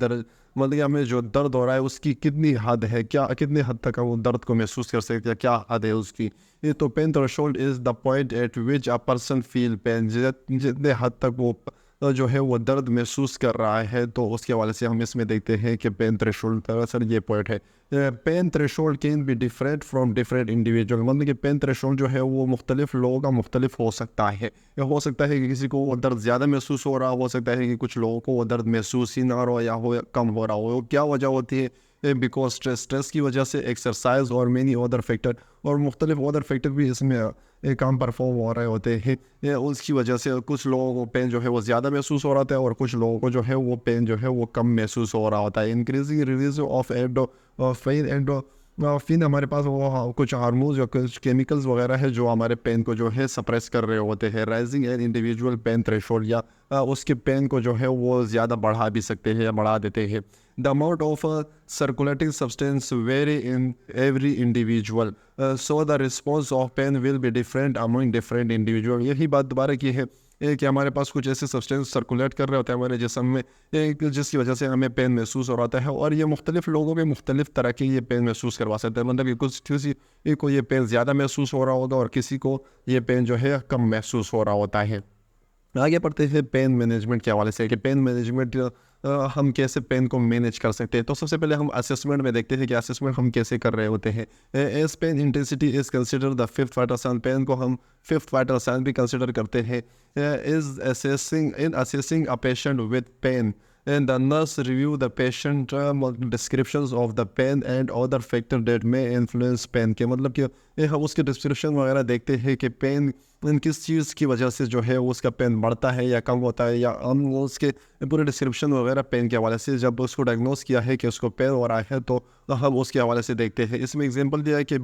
Speaker 1: मतलब कि हमें जो दर्द हो रहा है उसकी कितनी हद है, क्या कितने हद तक हम वो दर्द को महसूस कर सकते हैं, क्या हद है उसकी। ये तो pain threshold is the point at which a person feel pain. जितने हद तक वो जो है वो दर्द महसूस कर रहा है, तो उसके हवाले से हम इसमें देखते हैं कि पेन थ्रेशोल्ड दरअसल ये पॉइंट है। Pain threshold can be different from different individual. मतलब कि पेन थ्रेशोल्ड जो है वो मुख्तलिफ लोगों का मुख्तलिफ हो सकता है। या हो सकता है कि किसी को वो दर्द ज़्यादा महसूस हो रहा हो सकता है कि कुछ लोगों को वो दर्द महसूस ही ना हो या हो कम हो रहा हो। क्या वजह होती है, बिकॉज स्ट्रेस की वजह से, एक्सरसाइज और मेनी अदर फैक्टर, और मुख्तलिफ अदर फैक्टर भी इसमें काम परफॉर्म हो रहे होते हैं। उसकी वजह से कुछ लोगों को पेन जो है वो ज़्यादा महसूस हो रहा था और कुछ लोगों को जो है वो पेन जो है वो कम महसूस हो रहा होता है। इंक्रीजिंग रिलीज ऑफ फिर हमारे पास वो कुछ हार्मोन्स या कुछ केमिकल्स वगैरह है जो हमारे पेन को जो है सप्रेस कर रहे होते हैं। Rising an individual pain threshold, या उसके पेन को जो है वो ज़्यादा बढ़ा भी सकते हैं या बढ़ा देते हैं। The amount of circulating substance vary in every individual, so the response of pain will be different among different individual. यही बात दोबारा की है कि हमारे पास कुछ ऐसे सब्सटेंस सर्कुलेट कर रहे होते हैं हमारे जिस्म में, जिसकी वजह से हमें पेन महसूस हो रहा है, और ये मुख्तलिफ लोगों में मुख्तलिफ तरह की ये पेन महसूस करवा सकते हैं। मतलब कि कुछ किसी को ये पेन ज़्यादा महसूस हो रहा होगा और किसी को ये पेन जो है कम महसूस हो रहा होता है। आगे बढ़ते हैं पेन मैनेजमेंट के हवाले से कि पेन मैनेजमेंट हम कैसे पेन को मैनेज कर सकते हैं। तो सबसे पहले हम असेसमेंट में देखते हैं कि असेसमेंट हम कैसे कर रहे होते हैं। As pain intensity is consider the fifth vital sign, pain को हम फिफ्थ वाइटल साइन भी कंसिडर करते हैं। Is assessing a patient with pain, and the nurse review the patient descriptions of the pain and other factor that may influence pain। के मतलब कि हम उसके डिस्क्रिप्शन वगैरह देखते हैं कि पेन किस चीज़ की वजह से जो है उसका पेन बढ़ता है या कम होता है, या हम उसके पूरे डिस्क्रिप्शन वगैरह पेन के हवाले से जब उसको डायग्नोस किया है कि उसको पेन हो रहा है तो हम उसके हवाले से देखते हैं। इसमें एग्जांपल दिया है कि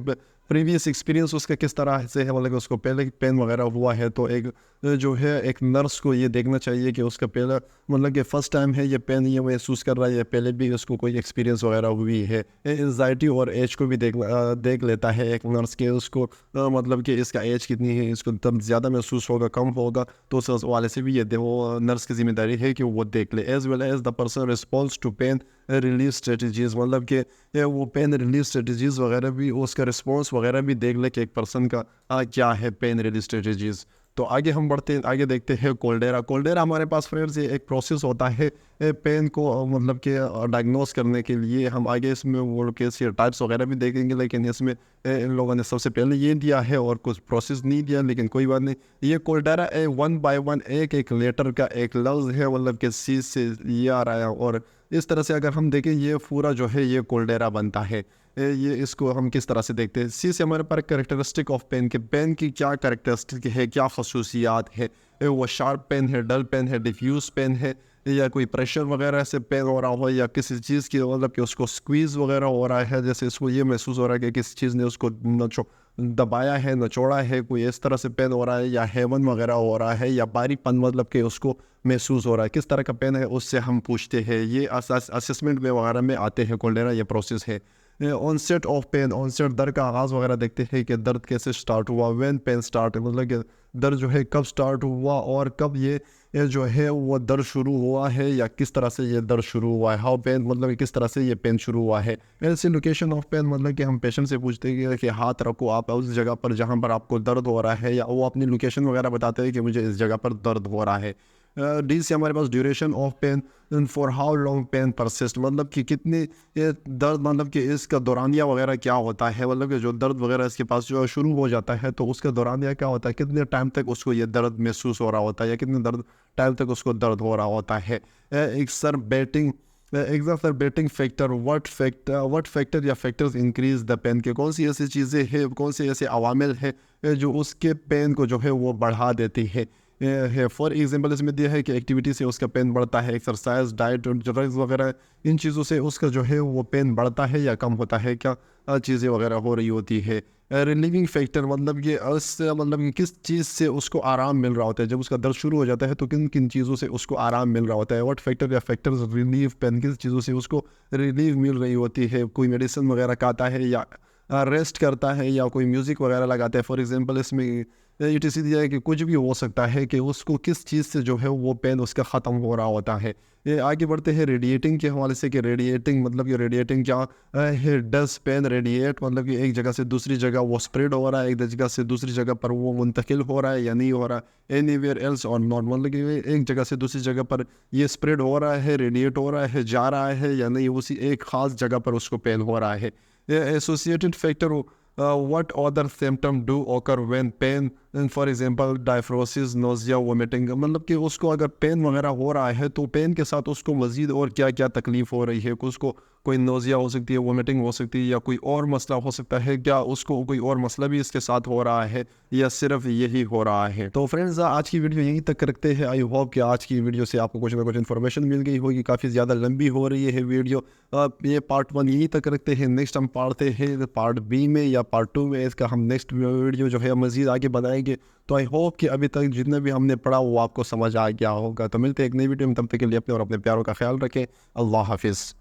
Speaker 1: प्रीवियस एक्सपीरियंस उसका किस तरह से है, मतलब कि उसको पहले पेन वगैरह हुआ है तो एक जो है एक नर्स को ये देखना चाहिए कि उसका पहला मतलब कि फ़र्स्ट टाइम है ये पेन ये महसूस कर रहा है या पहले भी उसको कोई एक्सपीरियंस वगैरह हुई है। एंजाइटी और एज को भी देख लेता है एक नर्स के, उसको मतलब कि इसका एज कितनी है, इसको तब ज़्यादा महसूस होगा कम होगा, तो उस वाले से भी ये वो नर्स की जिम्मेदारी है कि वो देख ले। As well as the person response to pain release strategies, मतलब कि वो पेन रिलीज स्ट्रेटजीज़ वगैरह भी उसका रिस्पॉन्स वगैरह भी देख ले कि एक पर्सन का क्या है पेन रिलीज स्ट्रेटजीज़। तो आगे हम बढ़ते हैं, आगे देखते हैं कोल्डेरा। कोल्डेरा हमारे पास फ्रेंड्स ये एक प्रोसेस होता है पेन को मतलब कि डायग्नोस करने के लिए। हम आगे इसमें वो के टाइप्स वगैरह भी देखेंगे, लेकिन इसमें इन लोगों ने सबसे पहले ये दिया है और कुछ प्रोसेस नहीं दिया, लेकिन कोई बात नहीं। ये कोल्डेरा वन बाय वन एक लेटर का एक लफ्ज़ है, मतलब कि सी से ये आ रहा है, और इस तरह से अगर हम देखें ये पूरा जो है ये कोल्डेरा बनता है। ये इसको हम किस तरह से देखते हैं। सी से हमारे पास कैरेक्टरिस्टिक ऑफ पेन के पेन की क्या कैरेक्टरिस्टिक है, क्या खसूसियात है, वो शार्प पेन है, डल पेन है, डिफ्यूज पेन है, या कोई प्रेशर वगैरह से पेन हो रहा हो, या किसी चीज़ की मतलब कि उसको स्क्वीज़ वगैरह हो रहा है, जैसे इसको ये महसूस हो रहा है कि किसी चीज़ ने उसको दबाया है, नचोड़ा है, कोई इस तरह से पेन हो रहा है, या हेवन वगैरह हो रहा है, या बारीपन मतलब कि उसको महसूस हो रहा है, किस तरह का पेन है उससे हम पूछते हैं। ये असेसमेंट में वगैरह में आते हैं कोल्डेरा, ये प्रोसेस है। ऑनसेट ऑफ पेन, ऑनसेट दर्द का आगाज़ वगैरह देखते हैं कि दर्द कैसे स्टार्ट हुआ। व्हेन पेन स्टार्ट, मतलब कि दर्द जो है कब स्टार्ट हुआ और कब ये जो है वो दर्द शुरू हुआ है, या किस तरह से ये दर्द शुरू हुआ है। हाउ पेन, मतलब कि किस तरह से ये पेन शुरू हुआ है। ऐसे लोकेशन ऑफ पेन, मतलब कि हम पेशेंट से पूछते हैं कि हाथ रखो आप उस जगह पर जहाँ पर आपको दर्द हो रहा है, या वो अपनी लोकेशन वगैरह बताते हैं कि मुझे इस जगह पर दर्द हो रहा है। डी से हमारे पास duration of pain, for how long pain persist, मतलब कि कितनी ये दर्द, मतलब कि इसका दौरानिया वगैरह क्या होता है, मतलब कि जो दर्द वगैरह इसके पास जो शुरू हो जाता है तो उसका दौरानिया क्या होता है, कितने टाइम तक उसको ये दर्द महसूस हो रहा होता है, या कितने टाइम तक उसको दर्द हो रहा होता है। एक्सरबेटिंग फैक्टर, व्हाट फैक्टर या फैक्टर्स इंक्रीज द पेन, के कौन सी ऐसी चीज़ें हैं, कौन से ऐसे अवामिल है जो उसके पेन को जो है वो बढ़ा देती है। फॉर एग्जांपल इसमें दिया है कि एक्टिविटी से उसका पेन बढ़ता है, एक्सरसाइज, डाइट और ड्रग्स वगैरह, इन चीज़ों से उसका जो है वो पेन बढ़ता है या कम होता है, क्या चीज़ें वगैरह हो रही होती है। रिलीविंग फैक्टर, मतलब कि उससे मतलब कि किस चीज़ से उसको आराम मिल रहा होता है, जब उसका दर्द शुरू हो जाता है तो किन किन चीज़ों से उसको आराम मिल रहा होता है। व्हाट फैक्टर या फैक्टर्स रिलीव पेन, किस चीज़ों से उसको रिलीव मिल रही होती है, कोई मेडिसिन वगैरह खाता है या रेस्ट करता है या कोई म्यूज़िक वगैरह लगाता है। फॉर एग्जांपल इसमें यूटीसी दिया है कि कुछ भी हो सकता है कि उसको किस चीज़ से जो है वो पेन उसका ख़त्म हो रहा होता है। ये आगे बढ़ते हैं रेडिएटिंग के हवाले से कि रेडिएटिंग मतलब कि रेडिएटिंग क्या है। डस पेन रेडिएट, मतलब कि एक जगह से दूसरी जगह वो स्प्रेड हो रहा है, एक जगह से दूसरी जगह पर वो मुंतकिल हो रहा है या नहीं हो रहा, एनीवेयर एल्स और नॉट, मतलब कि एक जगह से दूसरी जगह पर ये स्प्रेड हो रहा है, रेडिएट हो रहा है, जा रहा है या नहीं, उसी एक ख़ास जगह पर उसको पेन हो रहा है। Associated factor, what other symptom do occur when pain, for example diaphoresis, nausea, vomiting, मतलब कि उसको अगर पेन वगैरह हो रहा है तो पेन के साथ उसको मज़ीद और क्या क्या तकलीफ़ हो रही है, उसको कोई नोज़िया हो सकती है, वोमिटिंग हो सकती है, या कोई और मसला हो सकता है, क्या उसको कोई और मसला भी इसके साथ हो रहा है या सिर्फ यही हो रहा है। तो फ्रेंड्स आज की वीडियो यहीं तक रखते हैं। आई होप कि आज की वीडियो से आपको कुछ ना कुछ इन्फॉर्मेशन मिल गई होगी। काफ़ी ज़्यादा लंबी हो रही है वीडियो, ये पार्ट 1 यहीं तक रखते हैं। नेक्स्ट हम पढ़ते हैं पार्ट बी में या पार्ट 2 में, इसका हम नेक्स्ट वीडियो जो है मज़ीद आगे बनाएंगे। तो आई होप कि अभी तक जितना भी हमने पढ़ा वो आपको समझ आ गया होगा। तो मिलते हैं एक नई वीडियो में, तब तक के लिए अपने और अपने प्यारों का ख्याल रखें। अल्लाह हाफिज़।